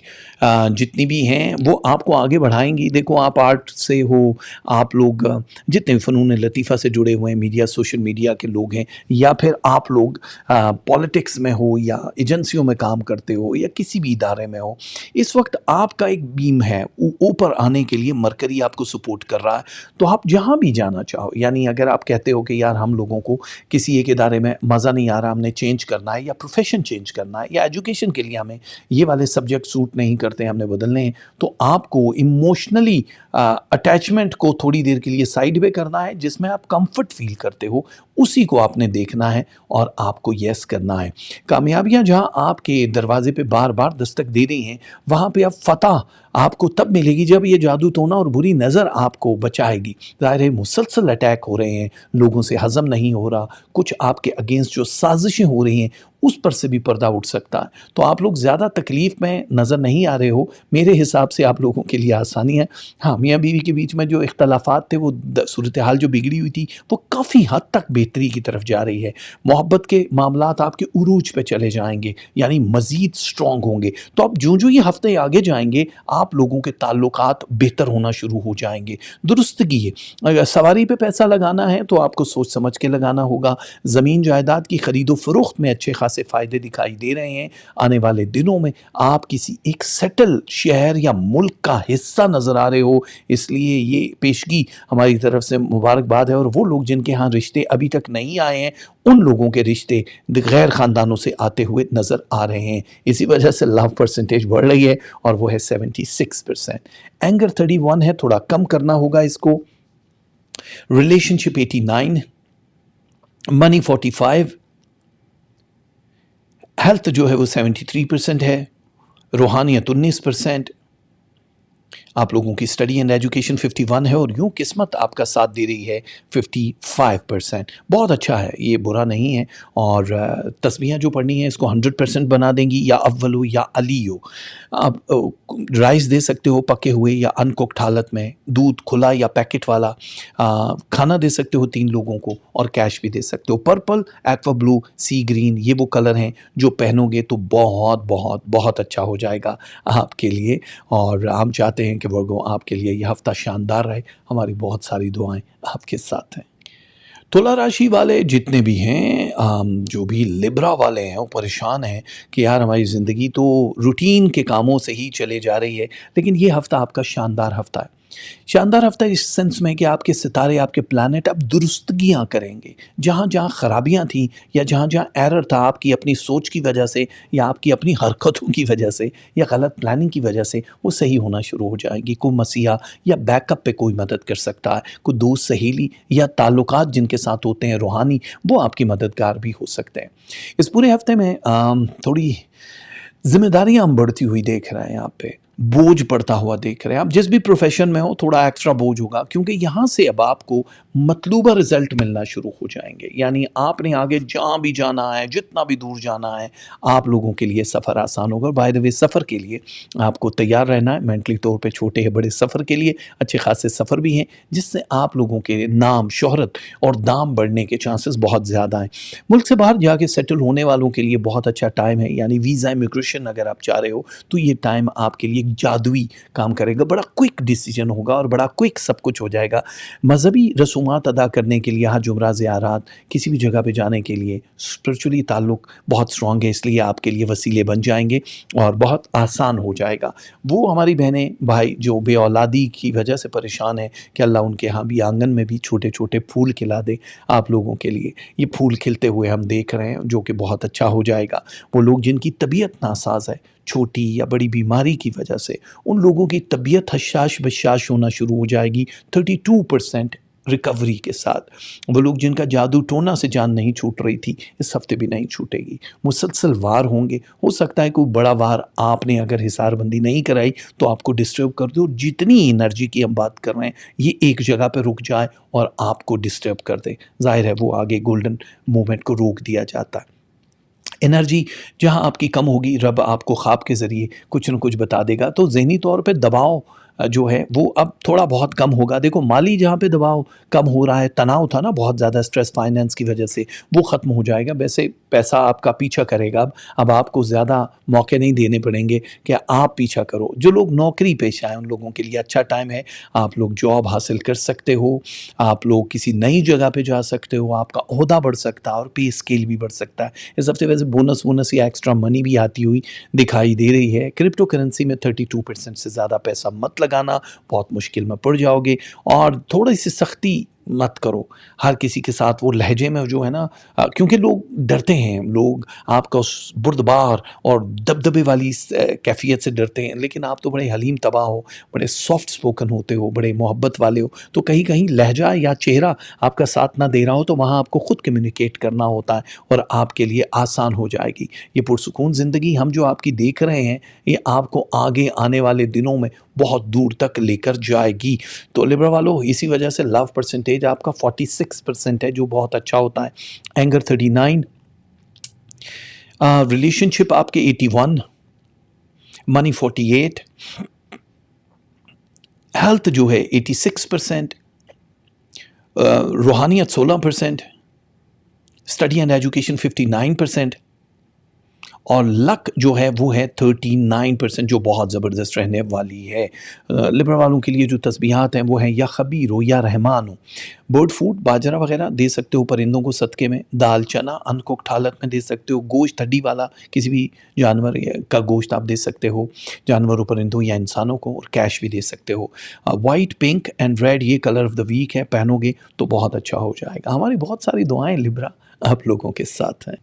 जितनी भी हैं वो आपको आगे बढ़ाएंगी। देखो, आप आर्ट से हो, आप लोग जितने भी फ़नून लतीफ़ा से जुड़े हुए हैं, मीडिया, सोशल मीडिया के लोग हैं, या फिर आप लोग पॉलिटिक्स में हो, या एजेंसियों में काम करते हो, या किसी भी इदारे में हो, इस वक्त आपका एक बीम है ऊपर आने के लिए। मरकरी आपको सपोर्ट कर रहा है, तो आप जहाँ भी जाना चाहो, यानी अगर आप कहते हो कि यार हम लोगों को किसी एक इदारे में मज़ा नहीं आ रहा, हमने चेंज करना है, या प्रोफेशन चेंज करना है, या एजुकेशन के लिए हमें ये वाले सब्जेक्ट सूट नहीं करते हैं, हमने बदलने हैं, तो आपको इमोशनली अटैचमेंट को थोड़ी देर के लिए साइड वे करना है। जिसमें आप कंफर्ट फील करते हो उसी को आपने देखना है और आपको यस करना है। कामयाबियां जहां आपके दरवाजे पे बार बार दस्तक दे रही हैं, वहां पे अब फतह आपको तब मिलेगी जब ये जादू टोना और बुरी नज़र आपको बचाएगी। ज़ाहिर है मुसलसल अटैक हो रहे हैं, लोगों से हज़म नहीं हो रहा, कुछ आपके अगेंस्ट जो साजिशें हो रही हैं उस पर से भी पर्दा उठ सकता है। तो आप लोग ज़्यादा तकलीफ़ में नज़र नहीं आ रहे हो। मेरे हिसाब से आप लोगों के लिए आसानी है। हाँ, मियाँ बीवी के बीच में जो इख्तलाफात थे, वो सूरत हाल जो बिगड़ी हुई थी, वो काफ़ी हद तक बेहतरी की तरफ जा रही है। मोहब्बत के मामलात आपके उरूज पे चले जाएंगे, यानी मज़ीद स्ट्रॉन्ग होंगे। तो अब जो जो ये हफ्ते आगे जाएंगे, आप लोगों के ताल्लुकात बेहतर होना शुरू हो जाएंगे। दुरुस्तगी है, अगर सवारी पे पैसा लगाना है तो आपको सोच समझ के लगाना होगा। ज़मीन जायदाद की ख़रीदो फ़रोख्त में अच्छे खासे फ़ायदे दिखाई दे रहे हैं। आने वाले दिनों में आप किसी एक सेटल शहर या मुल्क का हिस्सा नज़र आ रहे हो, इसलिए ये पेशगी हमारी तरफ से मुबारकबाद है। और वो लोग जिनके यहाँ रिश्ते अभी तक नहीं आए हैं, उन लोगों के रिश्ते गैर ख़ानदानों से आते हुए नज़र आ रहे हैं। इसी वजह से लव परसेंटेज बढ़ रही है और वो है 76%। एंगर 31 है, थोड़ा कम करना होगा इसको। रिलेशनशिप 89, मनी 45, हेल्थ जो है वो 73% है, रूहानियत 19%। आप लोगों की स्टडी एंड एजुकेशन 51 है, और यूँ किस्मत आपका साथ दे रही है 55%। बहुत अच्छा है, ये बुरा नहीं है। और तस्बीहां जो पढ़नी है इसको 100% बना देंगी, या अव्वल हो या अली हो। आप राइस दे सकते हो पके हुए या अनकुक्ड हालत में, दूध खुला या पैकेट वाला, खाना दे सकते हो 3 लोगों को, और कैश भी दे सकते हो। पर्पल, एक्वा ब्लू, सी ग्रीन, ये वो कलर हैं जो पहनोगे तो बहुत बहुत बहुत अच्छा हो जाएगा आपके लिए। और हम चाहते हैं कि वर्गो आपके लिए यह हफ्ता शानदार रहे। हमारी बहुत सारी दुआएं आपके साथ हैं। तुला राशि वाले जितने भी हैं, जो भी लिब्रा वाले हैं, वो परेशान हैं कि यार हमारी ज़िंदगी तो रूटीन के कामों से ही चले जा रही है। लेकिन ये हफ्ता आपका शानदार हफ्ता है। शानदार हफ्ता इस सेंस में कि आपके सितारे, आपके प्लैनेट अब दुरुस्तगियाँ करेंगे। जहाँ-जहाँ खराबियाँ थी या जहाँ-जहाँ एरर था आपकी अपनी सोच की वजह से या आपकी अपनी हरकतों की वजह से या गलत प्लानिंग की वजह से, वो सही होना शुरू हो जाएगी। कोई मसीहा या बैकअप पे कोई मदद कर सकता है। कोई दोस्त, सहेली या ताल्लुकात जिनके साथ होते हैं रूहानी, वो आपकी मददगार भी हो सकते हैं। इस पूरे हफ्ते में थोड़ी ज़िम्मेदारियाँ हम बढ़ती हुई देख रहे हैं यहाँ पे, बोझ बढ़ता हुआ देख रहे हैं। आप जिस भी प्रोफ़ेशन में हो थोड़ा एक्स्ट्रा बोझ होगा क्योंकि यहाँ से अब आपको मतलूबा रिज़ल्ट मिलना शुरू हो जाएँगे। यानी आपने आगे जहाँ भी जाना है, जितना भी दूर जाना है, आप लोगों के लिए सफ़र आसान होगा। बाय द वे सफ़र के लिए आपको तैयार रहना है मेंटली तौर पे छोटे या बड़े सफ़र के लिए, अच्छे खासे सफ़र भी हैं, जिससे आप लोगों के नाम, शोहरत और दाम बढ़ने के चांसेस बहुत ज़्यादा हैं। मुल्क से बाहर जाके सेटल होने वालों के लिए बहुत अच्छा टाइम है, यानी वीज़ा इमिग्रेशन अगर आप चाह रहे हो तो ये टाइम आपके लिए एक जादुई काम करेगा। बड़ा क्विक डिसीजन होगा और बड़ा क्विक सब कुछ हो जाएगा। मज़हबी रसूमात अदा करने के लिए, हज, उम्रा, ज़ियारात, किसी भी जगह पे जाने के लिए स्पिरिचुअली ताल्लुक बहुत स्ट्रॉन्ग है, इसलिए आपके लिए वसीले बन जाएंगे और बहुत आसान हो जाएगा। वो हमारी बहनें, भाई जो बेऔलादी की वजह से परेशान हैं कि अल्लाह उनके यहाँ भी आंगन में भी छोटे छोटे फूल खिला दे आप लोगों के लिए। ये फूल खिलते हुए हम देख रहे हैं, जो कि बहुत अच्छा हो जाएगा। वो लोग जिनकी तबीयत नासाज है, छोटी या बड़ी बीमारी की वजह से, उन लोगों की तबीयत हशाश-बशाश होना शुरू हो जाएगी 32% रिकवरी के साथ। वो लोग जिनका जादू टोना से जान नहीं छूट रही थी, इस हफ्ते भी नहीं छूटेगी। मुसलसल वार होंगे, हो सकता है कोई बड़ा वार आपने अगर हिसारबंदी नहीं कराई तो आपको डिस्टर्ब कर दे और जितनी एनर्जी की हम बात कर रहे हैं, ये एक जगह पे रुक जाए और आपको डिस्टर्ब कर दे। ज़ाहिर है वो आगे गोल्डन मूवमेंट को रोक दिया जाता है। एनर्जी जहाँ आपकी कम होगी, रब आपको ख्वाब के ज़रिए कुछ न कुछ बता देगा, तो ज़हनी तौर पे दबाव जो है वो अब थोड़ा बहुत कम होगा। देखो माली जहाँ पे दबाव कम हो रहा है, तनाव था ना बहुत ज़्यादा स्ट्रेस फाइनेंस की वजह से, वो ख़त्म हो जाएगा। वैसे पैसा आपका पीछा करेगा अब आपको ज़्यादा मौके नहीं देने पड़ेंगे कि आप पीछा करो। जो लोग नौकरी पेशा हैं उन लोगों के लिए अच्छा टाइम है, आप लोग जॉब हासिल कर सकते हो, आप लोग किसी नई जगह पे जा सकते हो, आपका ओहदा बढ़ सकता है और पे स्केल भी बढ़ सकता है। इस हफ्ते वैसे बोनस वोनस या एक्स्ट्रा मनी भी आती हुई दिखाई दे रही है। क्रिप्टो करेंसी में 32% से ज़्यादा पैसा मत लगाना, बहुत मुश्किल में पड़ जाओगे और थोड़ी सी सख्ती मत करो हर किसी के साथ वो लहजे में जो है ना, क्योंकि लोग डरते हैं, लोग आपका उस बुर्दबार और दबदबे वाली कैफियत से डरते हैं, लेकिन आप तो बड़े हलीम तबाह हो, बड़े सॉफ्ट स्पोकन होते हो, बड़े मोहब्बत वाले हो, तो कहीं कहीं लहजा या चेहरा आपका साथ ना दे रहा हो तो वहाँ आपको ख़ुद कम्युनिकेट करना होता है और आपके लिए आसान हो जाएगी। ये पुरसुकून ज़िंदगी हम जो आपकी देख रहे हैं, ये आपको आगे आने वाले दिनों में बहुत दूर तक लेकर जाएगी। तो लिब्रा वालों, इसी वजह से लव परसेंटेज आपका 46% है, जो बहुत अच्छा होता है। एंगर 39, रिलेशनशिप आपके 81, मनी 48, हेल्थ जो है 86%, रूहानियत 16%, स्टडी एंड एजुकेशन 59% और लक जो है वो है 39%, जो बहुत ज़बरदस्त रहने वाली है। लिब्रा वालों के लिए जो तस्बीहात हैं वो हैं या खबीर हो या रहमान हो। बर्ड फूड, बाजरा वगैरह दे सकते हो परिंदों को सदक़े में, दाल चना अनकुक्ड हालत में दे सकते हो, गोश्त हड्डी वाला किसी भी जानवर का गोश्त आप दे सकते हो जानवरों, परिंदों या इंसानों को, और कैश भी दे सकते हो। वाइट, पिंक एंड रेड ये कलर ऑफ़ द वीक है, पहनोगे तो बहुत अच्छा हो जाएगा। हमारी बहुत सारी दुआएँ लिब्रा आप लोगों के साथ हैं।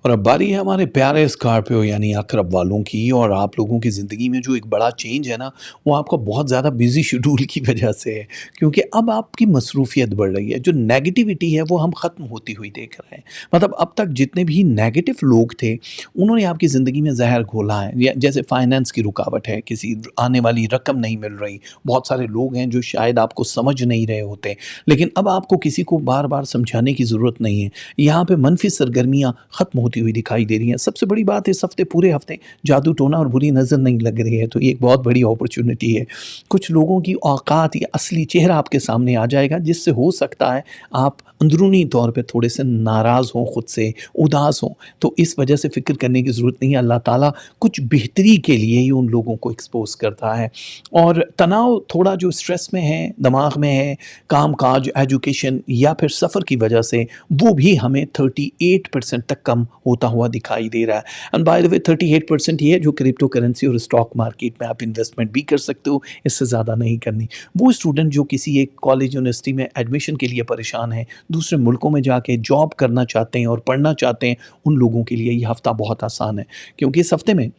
और अब बारी है हमारे प्यारे स्कॉर्पियो यानी अक़रब वालों की, और आप लोगों की ज़िंदगी में जो एक बड़ा चेंज है ना, वो आपका बहुत ज़्यादा बिज़ी शेड्यूल की वजह से है, क्योंकि अब आपकी मसरूफ़ियत बढ़ रही है। जो नेगेटिविटी है वो हम ख़त्म होती हुई देख रहे हैं। मतलब अब तक जितने भी नेगेटिव लोग थे, उन्होंने आपकी ज़िंदगी में ज़हर घोला है। या जैसे फाइनेंस की रुकावट है, किसी आने वाली रकम नहीं मिल रही, बहुत सारे लोग हैं जो शायद आपको समझ नहीं रहे होते, लेकिन अब आपको किसी को बार बार समझाने की ज़रूरत नहीं है। यहाँ पे मनफी सरगर्मियाँ ख़त्म होती हुई दिखाई दे रही हैं। सबसे बड़ी बात है, इस हफ्ते पूरे हफ्ते जादू टोना और बुरी नज़र नहीं लग रही है, तो ये एक बहुत बड़ी अपॉर्चुनिटी है। कुछ लोगों की औकात या असली चेहरा आपके सामने आ जाएगा, जिससे हो सकता है आप अंदरूनी तौर पे थोड़े से नाराज़ हों, खुद से उदास हों, तो इस वजह से फ़िक्र करने की ज़रूरत नहीं है। अल्लाह ताला कुछ बेहतरी के लिए ही उन लोगों को एक्सपोज़ करता है। और तनाव थोड़ा जो स्ट्रेस में है, दिमाग में है, काम-काज, एजुकेशन या फिर सफ़र की वजह से, वो भी हमें 38% तक कम काम होता हुआ दिखाई दे रहा है। एंड बाय द वे 38% ये है जो क्रिप्टो करेंसी और स्टॉक मार्केट में आप इन्वेस्टमेंट भी कर सकते हो, इससे ज़्यादा नहीं करनी। वो स्टूडेंट जो किसी एक कॉलेज यूनिवर्सिटी में एडमिशन के लिए परेशान हैं, दूसरे मुल्कों में जाके जॉब करना चाहते हैं और पढ़ना चाहते हैं, उन लोगों के लिए ये हफ़्ता बहुत आसान है, क्योंकि इस हफ़्ते में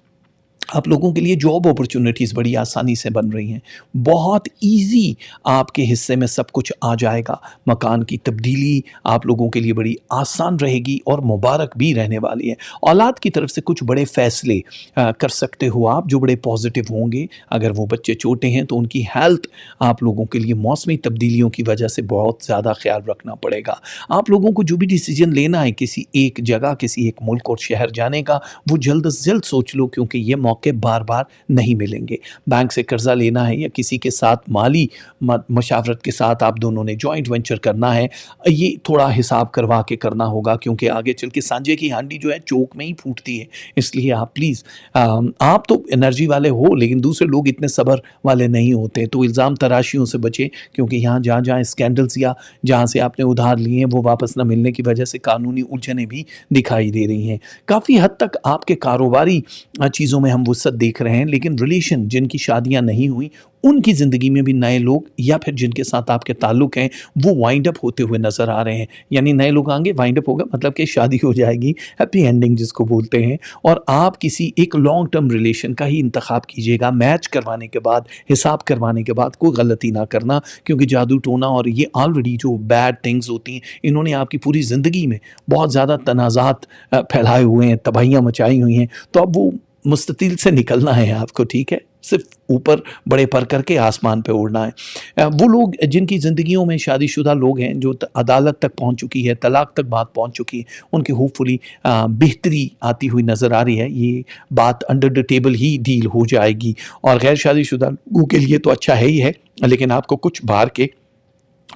आप लोगों के लिए जॉब अपॉर्चुनिटीज़ बड़ी आसानी से बन रही हैं। बहुत ईज़ी आपके हिस्से में सब कुछ आ जाएगा। मकान की तब्दीली आप लोगों के लिए बड़ी आसान रहेगी और मुबारक भी रहने वाली है। औलाद की तरफ से कुछ बड़े फ़ैसले कर सकते हो आप, जो बड़े पॉज़िटिव होंगे। अगर वो बच्चे छोटे हैं तो उनकी हेल्थ आप लोगों के लिए मौसमी तब्दीलियों की वजह से बहुत ज़्यादा ख़्याल रखना पड़ेगा। आप लोगों को जो भी डिसीज़न लेना है किसी एक जगह, किसी एक मुल्क और शहर जाने का, वो जल्द से जल्द सोच लो, क्योंकि ये मौके बार-बार नहीं मिलेंगे। बैंक से कर्ज़ा लेना है या किसी के साथ माली मशावरत के साथ आप दोनों ने जॉइंट वेंचर करना है, ये थोड़ा हिसाब करवा के करना होगा, क्योंकि आगे चल के सांझे की हांडी जो है चोक में ही फूटती है। इसलिए आप प्लीज़ आप तो एनर्जी वाले हो, लेकिन दूसरे लोग इतने सब्र वाले नहीं होते, तो इल्ज़ाम तराशियों से बचें, क्योंकि यहाँ जहाँ-जहाँ स्कैंडल्स या जहाँ से आपने उधार लिए हैं वो वापस ना मिलने की वजह से कानूनी उलझनें भी दिखाई दे रही हैं। काफ़ी हद तक आपके कारोबारी चीज़ों में हम वुसअत देख रहे हैं, लेकिन रिलेशन जिनकी शादियाँ नहीं हुई, उनकी ज़िंदगी में भी नए लोग या फिर जिनके साथ आपके ताल्लुक़ हैं, वो वाइंड अप होते हुए नज़र आ रहे हैं। यानी नए लोग आएँगे, वाइंड अप होगा, मतलब कि शादी हो जाएगी, हैप्पी एंडिंग जिसको बोलते हैं, और आप किसी एक लॉन्ग टर्म रिलेशन का ही इंतखाब कीजिएगा। मैच करवाने के बाद, हिसाब करवाने के बाद कोई गलती ना करना, क्योंकि जादू टोना और ये ऑलरेडी जो बैड थिंग्स होती हैं, इन्होंने आपकी पूरी ज़िंदगी में बहुत ज़्यादा तनाज़ात फैलाए हुए हैं, तबाहियाँ मचाई हुई हैं। तो अब वो मुस्ततिल से निकलना है आपको, ठीक है? सिर्फ़ ऊपर बड़े पर करके आसमान पे उड़ना है। वो लोग जिनकी ज़िंदगियों में शादीशुदा लोग हैं, जो अदालत तक पहुँच चुकी है, तलाक तक बात पहुँच चुकी है, उनकी होपफुली बेहतरी आती हुई नज़र आ रही है। ये बात under the table he deal हो जाएगी, और गैर शादीशुदा लोगों के लिए तो अच्छा है ही है, लेकिन आपको कुछ बाहर के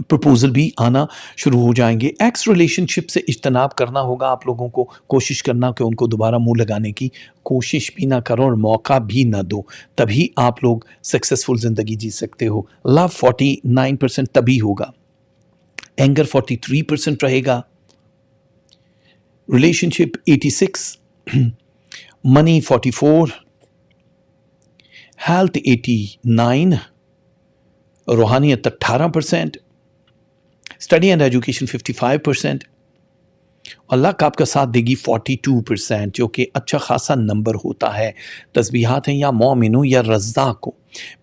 प्रपोज़ल भी आना शुरू हो जाएँगे। एक्स रिलेशनशिप से इज्तनाब करना होगा आप लोगों को, कोशिश करना कि उनको दोबारा मुँह लगाने की कोशिश भी ना करो और मौका भी ना दो, तभी आप लोग सक्सेसफुल ज़िंदगी जी सकते हो। लव 49% तभी होगा, एंगर 43% रहेगा, relationship 86, money 44, health 89, रूहानियत 18%, study and education 55%, और लक आपका साथ देगी 42%, जो कि अच्छा खासा नंबर होता है। तस्बीहात हैं या मोमिनो या रज़्ज़ाक को,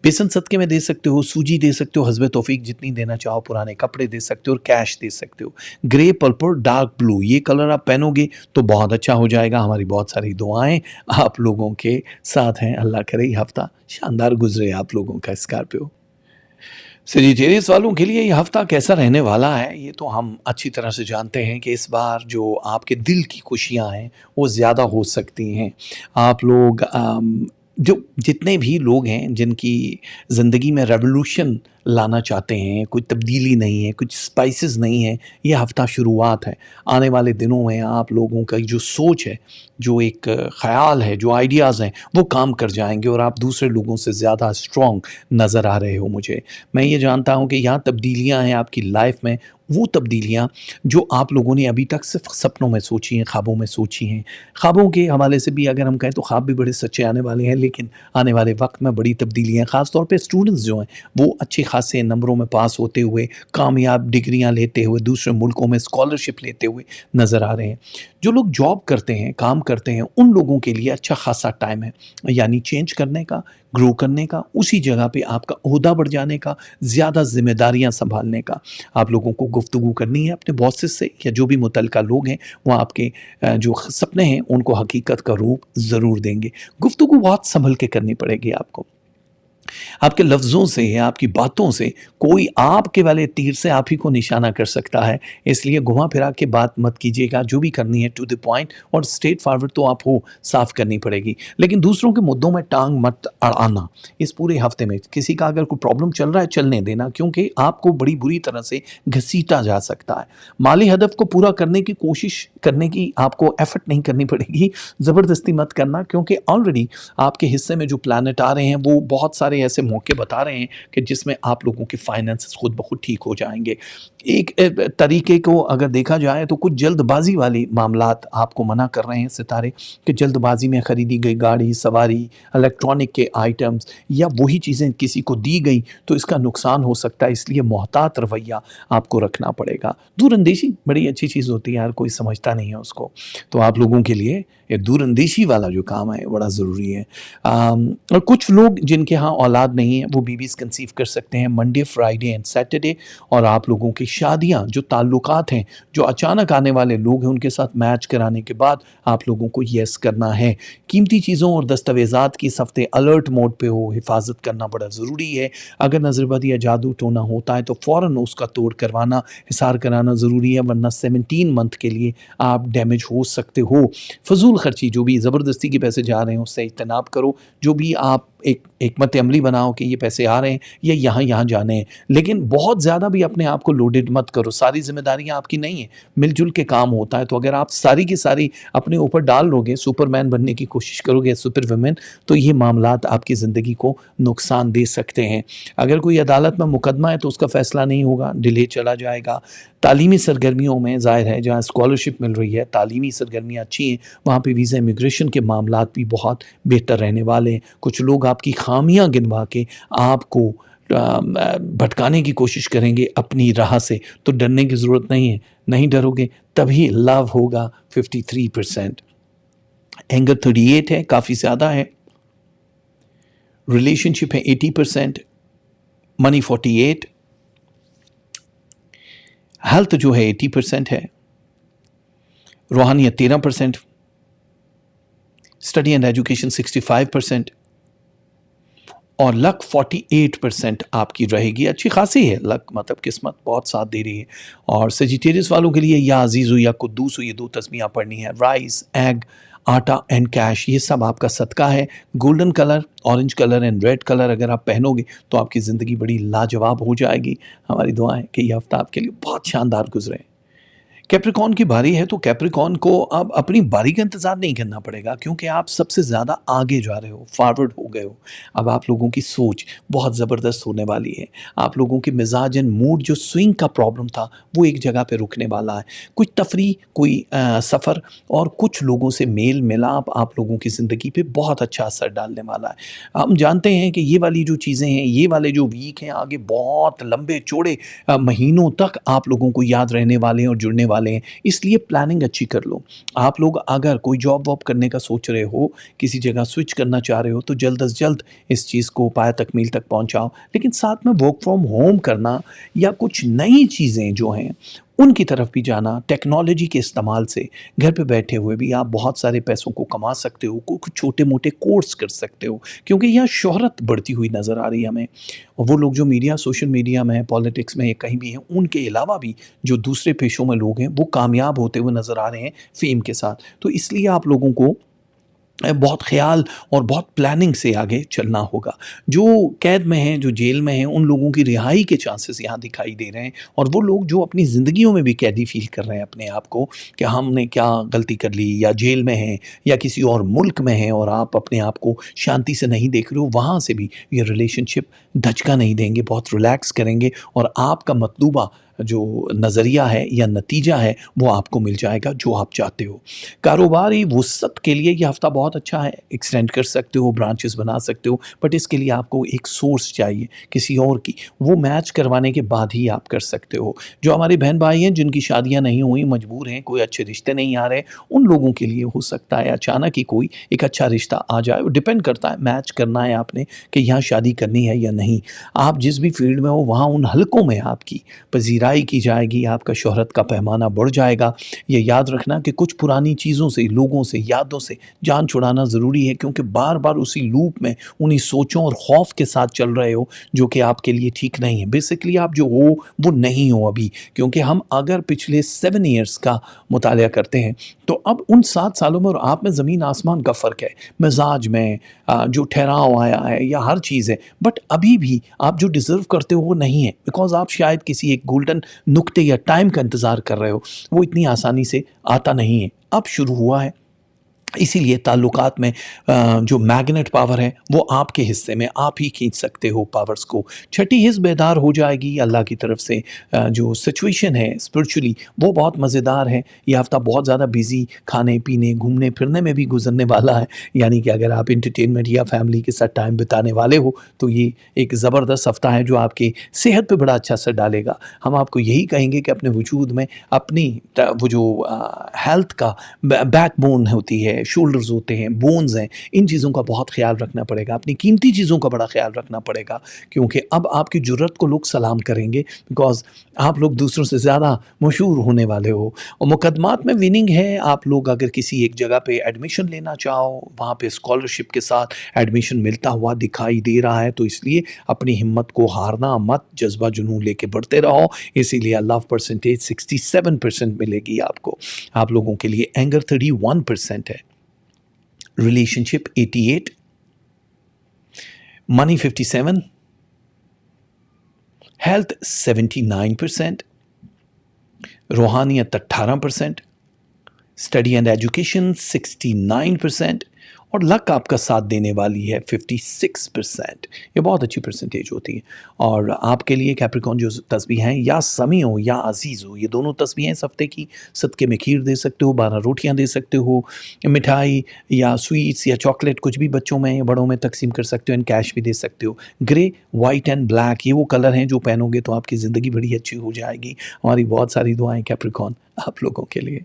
बेसन सदके में दे सकते हो, सूजी दे सकते हो, हस्बे तौफीक जितनी देना चाहो, पुराने कपड़े दे सकते हो और कैश दे सकते हो। ग्रे, पर्पल, डार्क ब्लू, ये कलर आप पहनोगे तो बहुत अच्छा हो जाएगा। हमारी बहुत सारी दुआएं आप लोगों के साथ हैं। अल्लाह करे ये हफ़्ता शानदार गुजरे आप लोगों का। स्कॉर्पियो सेजिटेरियस वालों के लिए ये हफ़्ता कैसा रहने वाला है, ये तो हम अच्छी तरह से जानते हैं कि इस बार जो आपके दिल की खुशियाँ हैं, वो ज़्यादा हो सकती हैं। आप लोग जो जितने भी लोग हैं जिनकी ज़िंदगी में रेवोल्यूशन लाना चाहते हैं, कोई तब्दीली नहीं है, कुछ स्पाइसेस नहीं है, ये हफ़्ता शुरुआत है। आने वाले दिनों में आप लोगों का जो सोच है, जो एक ख़याल है, जो आइडियाज़ हैं, वो काम कर जाएँगे और आप दूसरे लोगों से ज़्यादा स्ट्रॉन्ग नज़र आ रहे हो मुझे। मैं ये जानता हूँ कि यहाँ तब्दीलियाँ हैं आपकी लाइफ में, वो तब्दीलियाँ जो आप लोगों ने अभी तक सिर्फ़ सपनों में सोची हैं, ख्वाबों में सोची हैं। ख्वाबों के हवाले से भी अगर हम कहें तो ख्वाब भी बड़े सच्चे आने वाले हैं, लेकिन आने वाले वक्त में बड़ी तब्दीलियाँ, ख़ास तौर पे स्टूडेंट्स जो हैं, वो अच्छे खासे नंबरों में पास होते हुए, कामयाब डिग्रियाँ लेते हुए, दूसरे मुल्कों में स्कॉलरशिप लेते हुए नज़र आ रहे हैं। जो लोग जॉब करते हैं, काम करते हैं, उन लोगों के लिए अच्छा खासा टाइम है, यानी चेंज करने का, ग्रो करने का, उसी जगह पे आपका ओहदा बढ़ जाने का, ज़्यादा ज़िम्मेदारियाँ सँभालने का। आप लोगों को गुफ्तगू करनी है अपने बॉसेस से, या जो भी मुतल्लिका लोग हैं, वो आपके जो सपने हैं उनको हकीकत का रूप ज़रूर देंगे। गुफ्तगू बहुत सँभल के करनी पड़ेगी आपको। आपके लफ्ज़ों से या आपकी बातों से कोई आपके वाले तीर से आप ही को निशाना कर सकता है, इसलिए घुमा फिरा के बात मत कीजिएगा। जो भी करनी है टू द पॉइंट और स्ट्रेट फॉरवर्ड तो आप हो, साफ करनी पड़ेगी, लेकिन दूसरों के मुद्दों में टांग मत अड़ाना। इस पूरे हफ्ते में किसी का अगर कोई प्रॉब्लम चल रहा है, चलने देना, क्योंकि आपको बड़ी बुरी तरह से घसीटा जा सकता है। माली हदफ को पूरा करने की कोशिश करने की आपको एफर्ट नहीं करनी पड़ेगी, ज़बरदस्ती मत करना, क्योंकि ऑलरेडी आपके हिस्से में जो प्लैनेट आ रहे हैं वो बहुत सारे ऐसे मौके बता रहे हैं कि जिसमें आप लोगों के फाइनेंसेस खुद ब खुद ठीक हो जाएँगे। एक तरीके को अगर देखा जाए तो कुछ जल्दबाज़ी वाली मामलात आपको मना कर रहे हैं सितारे कि जल्दबाज़ी में खरीदी गई गाड़ी, सवारी, इलेक्ट्रॉनिक के आइटम्स या वही चीज़ें किसी को दी गई तो इसका नुकसान हो सकता है, इसलिए मोहतात रवैया आपको रखना पड़ेगा। दूरअंदेशी बड़ी अच्छी चीज़ होती है, हर कोई समझता नहीं है उसको। तो आप लोगों के लिए ये दूरअंदेशी वाला जो काम है बड़ा ज़रूरी है। और कुछ लोग जिनके यहाँ औलाद नहीं है वो बेबीज़ कंसीव कर सकते हैं मंडे, फ्राइडे एंड सैटरडे। और आप लोगों की शादियाँ जो ताल्लुकात हैं, जो अचानक आने वाले लोग हैं उनके साथ मैच कराने के बाद आप लोगों को येस करना है। कीमती चीज़ों और दस्तावेज़ात की इस हफ़्ते अलर्ट मोड पे हो, हिफाज़त करना बड़ा ज़रूरी है। अगर नज़रबदी या जादू टोना होता है तो फ़ौरन उसका तोड़ करवाना, हिसार कराना ज़रूरी है, वरना 17 मंथ के लिए आप डैमेज हो सकते हो। फ़िज़ूल खर्ची जो भी ज़बरदस्ती के पैसे जा रहे हैं उससे इज्तनाब करो। जो भी आप एक हिकमत अमली बनाओ कि ये पैसे आ रहे हैं, ये यहाँ जाने हैं। लेकिन बहुत ज़्यादा भी अपने आप को लोडेड मत करो, सारी ज़िम्मेदारियाँ आपकी नहीं हैं, मिल-जुल के काम होता है। तो अगर आप सारी की सारी अपने ऊपर डाल लोगे, सुपरमैन बनने की कोशिश करोगे, सुपर वुमेन, तो ये मामलात आपकी ज़िंदगी को नुकसान दे सकते हैं। अगर कोई अदालत में मुकदमा है तो उसका फ़ैसला नहीं होगा, डिले चला जाएगा। तालीमी सरगर्मियों में ज़ाहिर है जहाँ स्कॉलरशिप मिल रही है, तालीमी सरगर्मियाँ अच्छी हैं, वहाँ पे वीज़ा इमिग्रेशन के मामलात भी बहुत बेहतर रहने वाले हैं। कुछ लोग आपकी ख़ामियाँ गिनवा के आपको भटकाने की कोशिश करेंगे अपनी राह से, तो डरने की ज़रूरत नहीं है। नहीं डरोगे तभी लव होगा 53%, एंगर 38 है, काफ़ी ज़्यादा है। रिलेशनशिप है 80%, मनी 48, हेल्थ जो है 80% है, रूहानियत 13%, स्टडी एंड एजुकेशन 65% और लक 48% आपकी रहेगी। अच्छी खासी है लक, मतलब किस्मत बहुत साथ दे रही है। और सेजिटेरियस वालों के लिए या अजीज़ हो या कुद्दूस हो, ये 2 तस्मीयाँ पढ़नी है। राइस, एग, आटा एंड कैश, ये सब आपका सदका है। Golden colour, orange colour and red colour अगर आप पहनोगे तो आपकी ज़िंदगी बड़ी लाजवाब हो जाएगी। हमारी दुआ है कि ये हफ़्ता आपके लिए बहुत शानदार गुजरे। कैप्रिकॉर्न की बारी है तो कैप्रिकॉर्न को अब अपनी बारी का इंतज़ार नहीं करना पड़ेगा, क्योंकि आप सबसे ज़्यादा आगे जा रहे हो, फॉरवर्ड हो गए हो। अब आप लोगों की सोच बहुत ज़बरदस्त होने वाली है। आप लोगों के मिजाज एंड मूड जो स्विंग का प्रॉब्लम था वो एक जगह पे रुकने वाला है। कुछ तफरी, कोई सफ़र और कुछ लोगों से मेल मिलाप आप लोगों की ज़िंदगी पे बहुत अच्छा असर डालने वाला है। हम जानते हैं कि ये वाली जो चीज़ें हैं, ये वाले जो वीक हैं, आगे बहुत लंबे चौड़े महीनों तक आप लोगों को याद रहने वाले हैं और जुड़ने वाले हैं। इसलिए प्लानिंग अच्छी कर लो। आप लोग अगर कोई जॉब वॉब करने का सोच रहे हो, किसी जगह स्विच करना चाह रहे हो, तो जल्द अज़ जल्द इस चीज़ को पाया तकमील तक पहुँचाओ। लेकिन साथ में वर्क फ्रॉम होम करना या कुछ नई चीज़ें जो हैं उनकी तरफ भी जाना, टेक्नोलॉजी के इस्तेमाल से घर पे बैठे हुए भी आप बहुत सारे पैसों को कमा सकते हो, कुछ छोटे-मोटे कोर्स कर सकते हो, क्योंकि यहाँ शोहरत बढ़ती हुई नज़र आ रही है हमें। और वो लोग जो मीडिया, सोशल मीडिया में, पॉलिटिक्स में या कहीं भी हैं, उनके अलावा भी जो दूसरे पेशों में लोग हैं, वो कामयाब होते हुए नज़र आ रहे हैं फ़ेम के साथ। तो इसलिए आप लोगों को बहुत ख़्याल और बहुत प्लानिंग से आगे चलना होगा। जो कैद में हैं, जो जेल में हैं, उन लोगों की रिहाई के चांसेस यहाँ दिखाई दे रहे हैं। और वो लोग जो अपनी ज़िंदगियों में भी कैदी फ़ील कर रहे हैं अपने आप को कि हमने क्या गलती कर ली, या जेल में हैं या किसी और मुल्क में हैं और आप अपने आप को शांति से नहीं देख रहे हो, वहाँ से भी ये रिलेशनशिप धचका नहीं देंगे, बहुत रिलैक्स करेंगे और आपका मतलूबा जो नज़रिया है या नतीजा है वो आपको मिल जाएगा जो आप चाहते हो। कारोबारी वुसअत के लिए ये हफ़्ता बहुत अच्छा है, एक्सटेंड कर सकते हो, ब्रांचेस बना सकते हो, बट इसके लिए आपको एक सोर्स चाहिए किसी और की, वो मैच करवाने के बाद ही आप कर सकते हो। जो हमारे बहन भाई हैं जिनकी शादियाँ नहीं हुई, मजबूर हैं, कोई अच्छे रिश्ते नहीं आ रहे, उन लोगों के लिए हो सकता है अचानक ही कोई एक अच्छा रिश्ता आ जाए। वो डिपेंड करता है, मैच करना है आपने कि यहाँ शादी करनी है या नहीं। आप जिस भी फील्ड में हो वहाँ उन हलकों में आपकी पजीराई की जाएगी, आपका शोहरत का पैमाना बढ़ जाएगा। ये याद रखना कि कुछ पुरानी चीज़ों से, लोगों से, यादों से जान छुड़ाना ज़रूरी है, क्योंकि बार-बार उसी लूप में, उन्हीं सोचों और खौफ के साथ चल रहे हो जो कि आपके लिए ठीक नहीं है। बेसिकली आप जो हो वो नहीं हो अभी, क्योंकि हम अगर पिछले 7 ईयर्स का मुतालिया करते हैं तो अब उन 7 सालों में और आप में ज़मीन आसमान का फ़र्क है। मिजाज में जो ठहराव आया है या हर चीज़ है, बट अभी भी आप जो डिज़र्व करते हो वो नहीं है, बिकॉज़ आप शायद किसी एक गोल्डन नुक्ते या टाइम का इंतज़ार कर रहे हो, वो इतनी आसानी से आता नहीं है। अब शुरू हुआ है, इसीलिए ताल्लुकात में जो मैग्नेट पावर है वो आपके हिस्से में आप ही खींच सकते हो पावर्स को। छठी हिस्स बेदार हो जाएगी अल्लाह की तरफ से। जो सिचुएशन है स्पिरिचुअली वो बहुत मज़ेदार है। ये हफ़्ता बहुत ज़्यादा बिज़ी खाने-पीने, घूमने-फिरने में भी गुज़रने वाला है। यानी कि अगर आप एंटरटेनमेंट या फैमिली के साथ टाइम बिताने वाले हो तो ये एक ज़बरदस्त हफ़्ता है जो आपकी सेहत पे बड़ा अच्छा असर डालेगा। हम आपको यही कहेंगे कि अपने वजूद में अपनी वो जो हेल्थ का बैकबोन होती है, शोल्डर्स होते हैं, बोन्स हैं, इन चीज़ों का बहुत ख़्याल रखना पड़ेगा। अपनी कीमती चीज़ों का बड़ा ख़्याल रखना पड़ेगा क्योंकि अब आपकी ज़रूरत को लोग सलाम करेंगे बिकॉज़ आप लोग दूसरों से ज़्यादा मशहूर होने वाले हो। और मुकदमात में विनिंग है। आप लोग अगर किसी एक जगह पे एडमिशन लेना चाहो, वहाँ पे स्कॉलरशिप के साथ एडमिशन मिलता हुआ दिखाई दे रहा है, तो इसलिए अपनी हिम्मत को हारना मत, जज़्बा जुनून लेके बढ़ते रहो। इसीलिए लव परसेंटेज 67% मिलेगी आपको। आप लोगों के लिए एंगर 31% है, relationship 88, money 57, health 79%, रूहानियत 18%, study and education 69% और लक आपका साथ देने वाली है 56%। ये बहुत अच्छी परसेंटेज होती है। और आपके लिए कैप्रिकॉर्न जो तस्बीह हैं, या समी हो या अजीज़ हो, ये दोनों तस्बीहें इस हफ्ते की। सदके में खीर दे सकते हो, 12 रोटियां दे सकते हो, मिठाई या स्वीट्स या चॉकलेट कुछ भी बच्चों में या बड़ों में तकसीम कर सकते हो, एंड कैश भी दे सकते हो। ग्रे, वाइट एंड ब्लैक ये वो कलर हैं जो पहनोगे तो आपकी ज़िंदगी बड़ी अच्छी हो जाएगी। हमारी बहुत सारी दुआएं कैप्रिकॉर्न आप लोगों के लिए।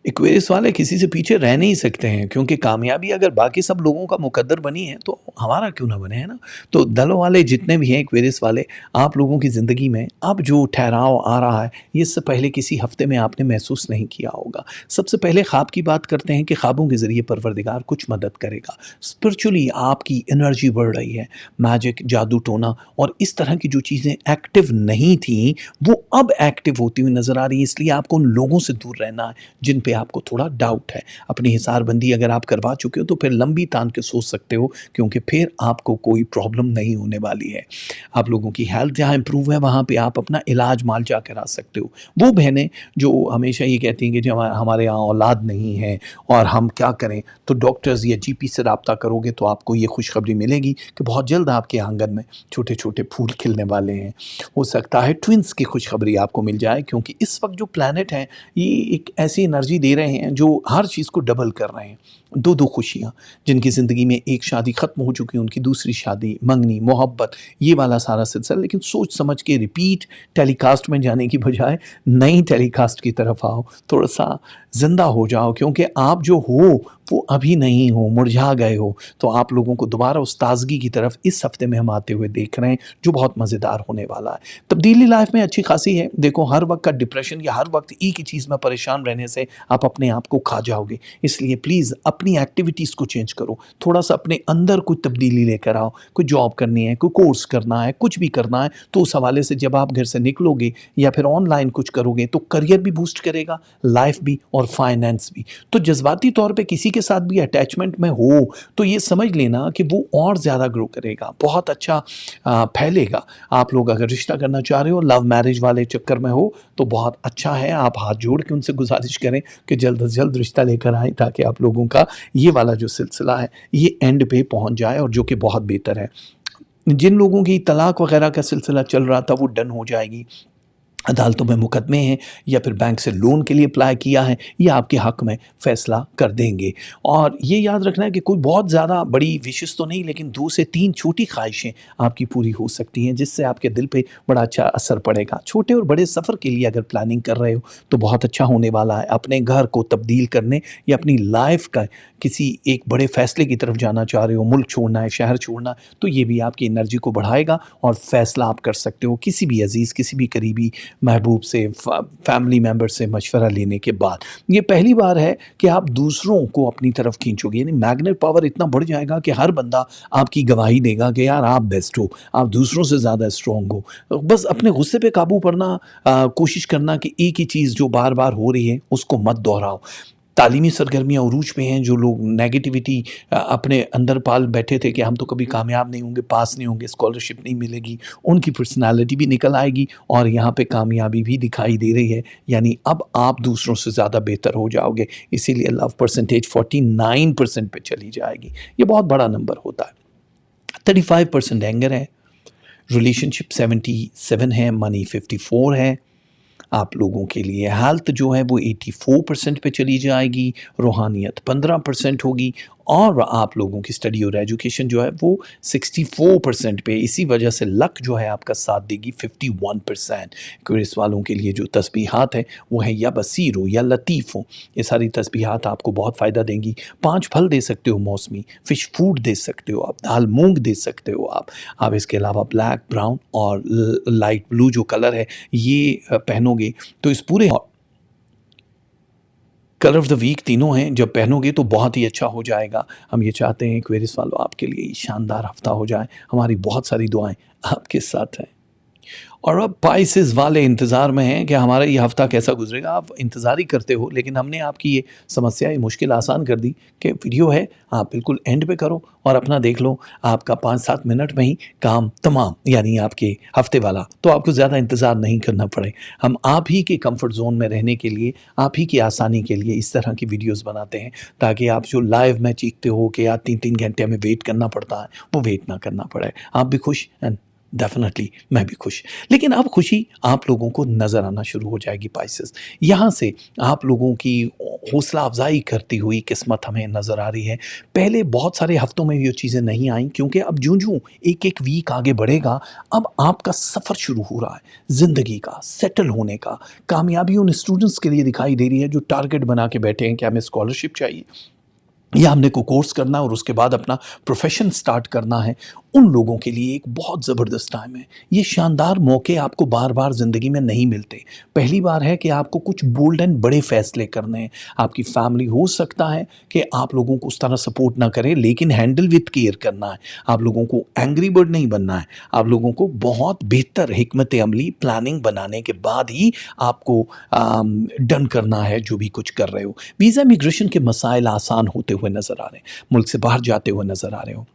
एक्वेरियस वाले किसी से पीछे रह नहीं सकते हैं क्योंकि कामयाबी अगर बाकी सब लोगों का मुकद्दर बनी है तो हमारा क्यों ना बने, है ना? तो दलों वाले जितने भी हैं एक्वेरियस वाले, आप लोगों की ज़िंदगी में अब जो ठहराव आ रहा है ये इससे पहले किसी हफ्ते में आपने महसूस नहीं किया होगा। सबसे पहले ख्वाब की बात करते हैं कि ख्वाबों के ज़रिए परवरदिगार कुछ मदद करेगा। स्पिरिचुअली आपकी एनर्जी बढ़ रही है। मैजिक, जादू टोना और इस तरह की जो चीज़ें एक्टिव नहीं थी वो अब एक्टिव होती हुई नज़र आ रही है। इसलिए आपको उन लोगों से दूर रहना है जिन पे आपको थोड़ा डाउट है। अपनी हिसारबंदी अगर आप करवा चुके हो तो फिर लंबी तान के सोच सकते हो क्योंकि फिर आपको कोई प्रॉब्लम नहीं होने वाली है। आप लोगों की हेल्थ जहाँ इम्प्रूव है वहाँ पे आप अपना इलाज मालजा करा सकते हो। वो बहनें जो हमेशा ये कहती हैं कि जो हमारे यहाँ औलाद नहीं है और हम क्या करें, तो डॉक्टर्स या जीपी से रब्ता करोगे तो आपको ये खुशखबरी मिलेगी कि बहुत जल्द आपके आंगन में छोटे छोटे फूल खिलने वाले हैं। हो सकता है ट्विंस की खुशखबरी आपको मिल जाए क्योंकि इस वक्त जो प्लैनेट हैं ये एक ऐसी एनर्जी दे रहे हैं जो हर चीज़ को डबल कर रहे हैं। दो खुशियाँ, जिनकी ज़िंदगी में एक शादी ख़त्म हो चुकी है उनकी दूसरी शादी, मंगनी, मोहब्बत, ये वाला सारा सिलसिला। लेकिन सोच समझ के रिपीट टेलीकास्ट में जाने की बजाय नई टेलीकास्ट की तरफ आओ, थोड़ा सा ज़िंदा हो जाओ क्योंकि आप जो हो वो अभी नहीं हो, मुरझा गए हो। तो आप लोगों को दोबारा उस ताज़गी की तरफ इस हफ्ते में हम आते हुए देख रहे हैं जो बहुत मज़ेदार होने वाला है। तब्दीली लाइफ में अच्छी खासी है। देखो हर वक्त का डिप्रेशन या हर वक्त एक ही चीज़ में परेशान रहने से आप अपने आप को खा जाओगे। इसलिए प्लीज़ अपनी एक्टिविटीज़ को चेंज करो, थोड़ा सा अपने अंदर कुछ तब्दीली लेकर आओ। कोई जॉब करनी है, कोई कोर्स करना है, कुछ भी करना है तो उस हवाले से जब आप घर से निकलोगे या फिर ऑनलाइन कुछ करोगे तो करियर भी बूस्ट करेगा, लाइफ भी और फाइनेंस भी। तो जज्बाती तौर पे किसी के साथ भी अटैचमेंट में हो तो ये समझ लेना कि वो और ज़्यादा ग्रो करेगा, बहुत अच्छा फैलेगा। आप लोग अगर रिश्ता करना चाह रहे हो, लव मैरिज वाले चक्कर में हो तो बहुत अच्छा है। आप हाथ जोड़ के उनसे गुजारिश करें कि जल्द से जल्द रिश्ता लेकर आएँ ताकि आप लोगों का ये वाला जो सिलसिला है ये एंड पे पहुंच जाए और जो कि बहुत बेहतर है। जिन लोगों की तलाक वगैरह का सिलसिला चल रहा था वो डन हो जाएगी। अदालतों में मुकदमे हैं या फिर बैंक से लोन के लिए अप्लाई किया है, ये आपके हक़ में फ़ैसला कर देंगे। और ये याद रखना है कि कोई बहुत ज़्यादा बड़ी विशेष तो नहीं लेकिन 2 से 3 छोटी ख़्वाहिशें आपकी पूरी हो सकती हैं जिससे आपके दिल पे बड़ा अच्छा असर पड़ेगा। छोटे और बड़े सफ़र के लिए अगर प्लानिंग कर रहे हो तो बहुत अच्छा होने वाला है। अपने घर को तब्दील करने या अपनी लाइफ़ का किसी एक बड़े फ़ैसले की तरफ जाना चाह रहे हो, मुल्क छोड़ना है, शहर छोड़ना है, तो ये भी आपकी एनर्जी को बढ़ाएगा और फ़ैसला आप कर सकते हो किसी भी अज़ीज़, किसी भी करीबी महबूब से, फैमिली मेंबर से मशवरा लेने के बाद। ये पहली बार है कि आप दूसरों को अपनी तरफ खींचोगे, यानी मैग्नेट पावर इतना बढ़ जाएगा कि हर बंदा आपकी गवाही देगा कि यार आप बेस्ट हो, आप दूसरों से ज़्यादा स्ट्रॉन्ग हो। बस अपने गुस्से पे काबू करना, कोशिश करना कि एक ही चीज़ जो बार बार हो रही है उसको मत दोहराओ। तालीमी सरगर्मियाँ उरूज पे हैं, जो लोग नेगेटिविटी अपने अंदर पाल बैठे थे कि हम तो कभी कामयाब नहीं होंगे, पास नहीं होंगे, स्कॉलरशिप नहीं मिलेगी, उनकी पर्सनैलिटी भी निकल आएगी और यहाँ पे कामयाबी भी दिखाई दे रही है। यानी अब आप दूसरों से ज़्यादा बेहतर हो जाओगे, इसीलिए लव परसेंटेज 49% पे चली जाएगी। ये बहुत बड़ा नंबर होता है। 35% एंगर है, रिलेशनशिप 77 है, मनी 54 है। आप लोगों के लिए हेल्थ जो है वो 84% पे चली जाएगी, रूहानियत 15% होगी और आप लोगों की स्टडी और एजुकेशन जो है वो 64% पे। इसी वजह से लक जो है आपका साथ देगी 51%। क्वेरिस वालों के लिए जो तस्बीहात है वो है या बसीर हो या लतीफ़ हो, ये सारी तस्बीहात आपको बहुत फ़ायदा देंगी। 5 फल दे सकते हो मौसमी, फ़िश फूड दे सकते हो आप, दाल मूंग दे सकते हो आप इसके अलावा ब्लैक, ब्राउन और लाइट ब्लू जो कलर है ये पहनोगे तो इस पूरे कलर ऑफ द वीक तीनों हैं, जब पहनोगे तो बहुत ही अच्छा हो जाएगा। हम ये चाहते हैं एक्वेरियस वालों आपके लिए शानदार हफ्ता हो जाए, हमारी बहुत सारी दुआएं आपके साथ हैं। और अब पाइसेस वाले इंतज़ार में हैं कि हमारा ये हफ़्ता कैसा गुजरेगा। आप इंतज़ार ही करते हो, लेकिन हमने आपकी ये समस्या, ये मुश्किल आसान कर दी कि वीडियो है, आप बिल्कुल एंड पे करो और अपना देख लो। आपका 5-7 मिनट में ही काम तमाम, यानी आपके हफ़्ते वाला, तो आपको ज़्यादा इंतज़ार नहीं करना पड़े। हम आप ही के कंफर्ट ज़ोन में रहने के लिए, आप ही की आसानी के लिए इस तरह की वीडियोज़ बनाते हैं, ताकि आप जो लाइव में चीखते हो कि यार 3-3 घंटे हमें वेट करना पड़ता है, वो वेट ना करना पड़े। आप भी खुश एंड डेफिनेटली मैं भी खुश। लेकिन अब खुशी आप लोगों को नज़र आना शुरू हो जाएगी पाइसेस। यहाँ से आप लोगों की हौसला अफ़ज़ाई करती हुई किस्मत हमें नज़र आ रही है। पहले बहुत सारे हफ़्तों में ये चीज़ें नहीं आईं, क्योंकि अब जूँ-जूँ एक-एक वीक आगे बढ़ेगा, अब आपका सफ़र शुरू हो रहा है ज़िंदगी का, सेटल होने का। कामयाबी उन स्टूडेंट्स के लिए दिखाई दे रही है जो टारगेट बना के बैठे हैं कि हमें स्कॉलरशिप चाहिए या हमने को कोर्स करना है और उसके बाद अपना प्रोफेशन स्टार्ट करना है। उन लोगों के लिए एक बहुत ज़बरदस्त टाइम है। ये शानदार मौके आपको बार-बार ज़िंदगी में नहीं मिलते। पहली बार है कि आपको कुछ बोल्ड एंड बड़े फ़ैसले करने हैं। आपकी फ़ैमिली हो सकता है कि आप लोगों को उस तरह सपोर्ट ना करे, लेकिन हैंडल विद केयर करना है। आप लोगों को एंग्री बर्ड नहीं बनना है। आप लोगों को बहुत बेहतर हिकमत अमली प्लानिंग बनाने के बाद ही आपको डन करना है जो भी कुछ कर रहे हो। वीज़ा इमिग्रेशन के मसाइल आसान होते हुए नज़र आ रहे हैं। मुल्क से बाहर जाते हुए नज़र आ रहे हो।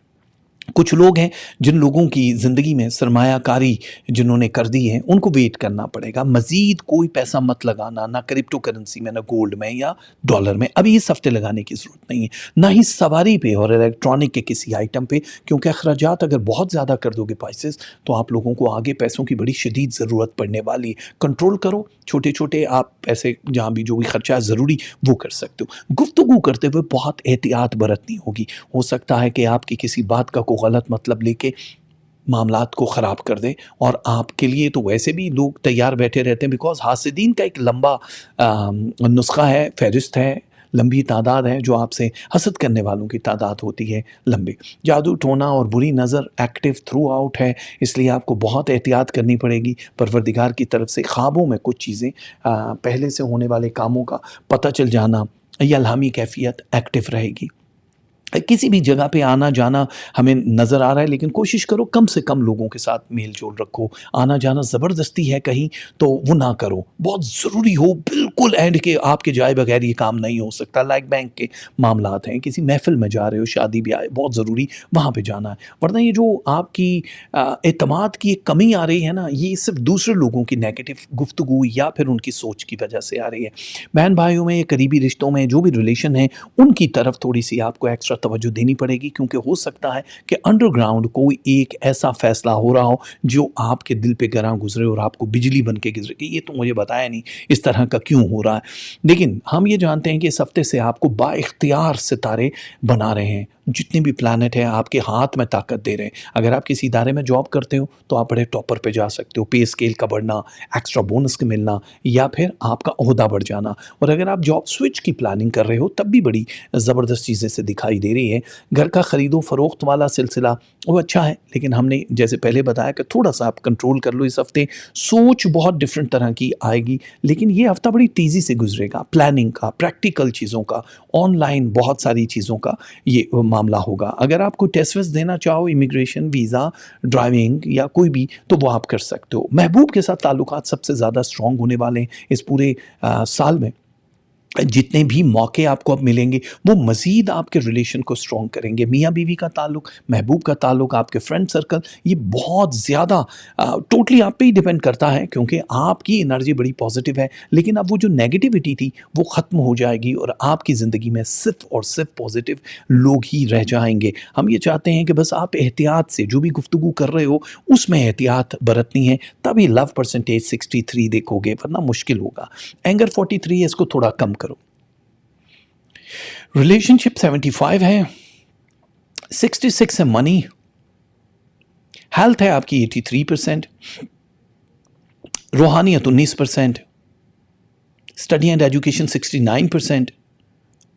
कुछ लोग हैं जिन लोगों की ज़िंदगी में सरमायाकारी जिन्होंने कर दी है, उनको वेट करना पड़ेगा। मज़ीद कोई पैसा मत लगाना, ना क्रिप्टो करेंसी में, ना गोल्ड में या डॉलर में। अभी इस हफ्ते लगाने की ज़रूरत नहीं है। ना ही सवारी पे और इलेक्ट्रॉनिक के किसी आइटम पे, क्योंकि अखराजात अगर बहुत ज़्यादा कर दोगे पाइसेस, तो आप लोगों को आगे पैसों की बड़ी शदीद ज़रूरत पड़ने वाली। कंट्रोल करो, छोटे-छोटे आप पैसे जहाँ भी जो भी खर्चा है ज़रूरी वो कर सकते हो। गुफ्तगू करते हुए बहुत एहतियात बरतनी होगी। हो सकता है कि आपकी किसी बात का गलत मतलब लेके मामलात को ख़राब कर दे, और आपके लिए तो वैसे भी लोग तैयार बैठे रहते हैं, बिकॉज़ हासिदीन का एक लंबा नुस्खा है, फ़हरिस्त है, लंबी तादाद है, जो आपसे हसद करने वालों की तादाद होती है लंबी। जादू टोना और बुरी नज़र एक्टिव थ्रू आउट है, इसलिए आपको बहुत एहतियात करनी पड़ेगी। परवरदिगार की तरफ से ख्वाबों में कुछ चीज़ें, पहले से होने वाले कामों का पता चल जाना, या इल्हामी कैफ़ियत एक्टिव रहेगी। किसी भी जगह पे आना जाना हमें नज़र आ रहा है, लेकिन कोशिश करो कम से कम लोगों के साथ मेल जोल रखो। आना जाना ज़बरदस्ती है कहीं तो वो ना करो। बहुत ज़रूरी हो बिल्कुल एंड के आपके जाए बगैर ये काम नहीं हो सकता। लाइक बैंक के मामलात हैं, किसी महफ़िल में जा रहे हो, शादी ब्याह है, बहुत ज़रूरी वहाँ पे जाना है। वरना ये जो आपकी एतमाद की एक कमी आ रही है ना, ये सिर्फ़ दूसरे लोगों की नेगेटिव गुफ्तगू या फिर उनकी सोच की वजह से आ रही है। बहन भाइयों में, करीबी रिश्तों में जो भी रिलेशन है, उनकी तरफ थोड़ी-सी आपको एक्स्ट्रा तवज्जो देनी पड़ेगी, क्योंकि हो सकता है कि अंडरग्राउंड कोई एक ऐसा फैसला हो रहा हो जो आपके दिल पे गरां गुजरे और आपको बिजली बन के गुजरे कि ये तो मुझे बताया नहीं, इस तरह का क्यों हो रहा है। लेकिन हम ये जानते हैं कि इस हफ्ते से आपको बाइख्तियार सितारे बना रहे हैं। जितने भी प्लैनेट हैं आपके हाथ में ताकत दे रहे हैं। अगर आप किसी इदारे में जॉब करते हो तो आप बड़े टॉपर पे जा सकते हो। पे स्केल का बढ़ना, एक्स्ट्रा बोनस का मिलना, या फिर आपका ओहदा बढ़ जाना। और अगर आप जॉब स्विच की प्लानिंग कर रहे हो तब भी बड़ी ज़बरदस्त चीज़ें से दिखाई दे रही है। घर का ख़रीदो फ़रोख्त वाला सिलसिला वो अच्छा है, लेकिन हमने जैसे पहले बताया कि थोड़ा-सा आप कंट्रोल कर लो इस हफ़्ते। सोच बहुत डिफरेंट तरह की आएगी, लेकिन ये हफ़्ता बड़ी तेज़ी से गुजरेगा। प्लानिंग का, प्रैक्टिकल चीज़ों का, ऑनलाइन बहुत सारी चीज़ों का ये मामला होगा। अगर आप कोई टेस्ट वेस्ट देना चाहो, इमिग्रेशन, वीज़ा, ड्राइविंग या कोई भी, तो वो आप कर सकते हो। महबूब के साथ ताल्लुकात सबसे ज़्यादा स्ट्रॉन्ग होने वाले हैं इस पूरे साल में। जितने भी मौके आपको अब मिलेंगे वो मज़ीद आपके रिलेशन को स्ट्रॉन्ग करेंगे। मियाँ बीवी का ताल्लुक, महबूब का ताल्लुक, आपके फ्रेंड सर्कल, ये बहुत ज़्यादा टोटली आप पे ही डिपेंड करता है, क्योंकि आपकी एनर्जी बड़ी पॉजिटिव है। लेकिन अब वो जो नेगेटिविटी थी वो ख़त्म हो जाएगी और आपकी ज़िंदगी में सिर्फ और सिर्फ पॉजिटिव लोग ही रह जाएंगे। हम ये चाहते हैं कि बस आप एहतियात से जो भी गुफ्तगू कर रहे हो उसमें एहतियात बरतनी है, तभी लव परसेंटेज 63 देखोगे, वरना मुश्किल होगा। एंगर 43 है, इसको थोड़ा कम करो। रिलेशनशिप 75 है, 66 है मनी, हेल्थ है आपकी 83%, रूहानियत 19%, स्टडी एंड एजुकेशन 69%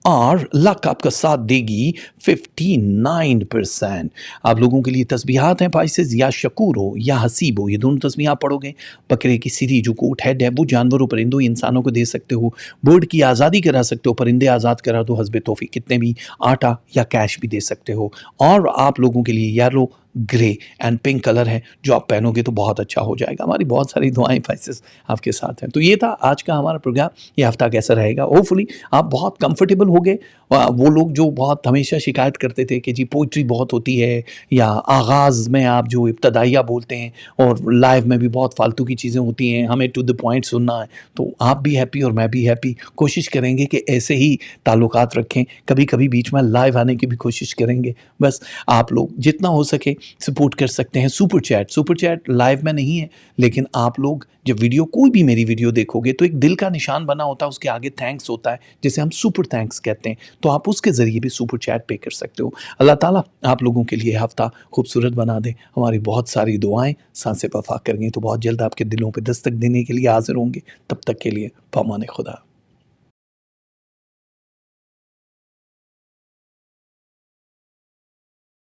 और लक आपका साथ देगी 59%। आप लोगों के लिए तस्बीहात हैं पाइसेस, या शकूर हो या हसीब हो, ये दोनों तस्बीह आप पढ़ोगे। बकरे की सीधी जो कोट हेड है वो जानवरों परिंदों इंसानों को दे सकते हो। बर्ड की आज़ादी करा सकते हो, परिंदे आज़ाद करा दो हस्बे तौफीक, कितने भी आटा या कैश भी दे सकते हो। और आप लोगों के लिए yellow, grey and pink colour है, जो आप पहनोगे तो बहुत अच्छा हो जाएगा। हमारी बहुत सारी दुआएं फाइसेस आपके साथ हैं। तो ये था आज का हमारा प्रोग्राम। ये हफ्ता कैसा रहेगा, होपफुली आप बहुत कंफर्टेबल हो गए। वो लोग जो बहुत हमेशा शिकायत करते थे कि जी पोइट्री बहुत होती है, या आगाज़ में आप जो इब्तदाइया बोलते हैं और लाइव में भी बहुत फालतू की चीज़ें होती हैं, हमें टू द पॉइंट सुनना है, तो आप भी हैप्पी और मैं भी हैप्पी। कोशिश करेंगे कि ऐसे ही ताल्लुकात रखें, कभी कभी बीच में लाइव आने की भी कोशिश करेंगे। बस आप लोग जितना हो सके सपोर्ट कर सकते हैं। सुपर चैट लाइव में नहीं है, लेकिन आप लोग जब वीडियो, कोई भी मेरी वीडियो देखोगे तो एक दिल का निशान बना होता है, उसके आगे थैंक्स होता है, जिसे हम सुपर थैंक्स कहते हैं, तो आप उसके ज़रिए भी सुपर चैट पे कर सकते हो। अल्लाह ताला आप लोगों के लिए हफ्ता खूबसूरत बना दे। हमारी बहुत सारी दुआएं सांसें वफा करेंगी, तो बहुत जल्द आपके दिलों पे दस्तक देने के लिए हाजिर होंगे। तब तक के लिए पामाने खुदा।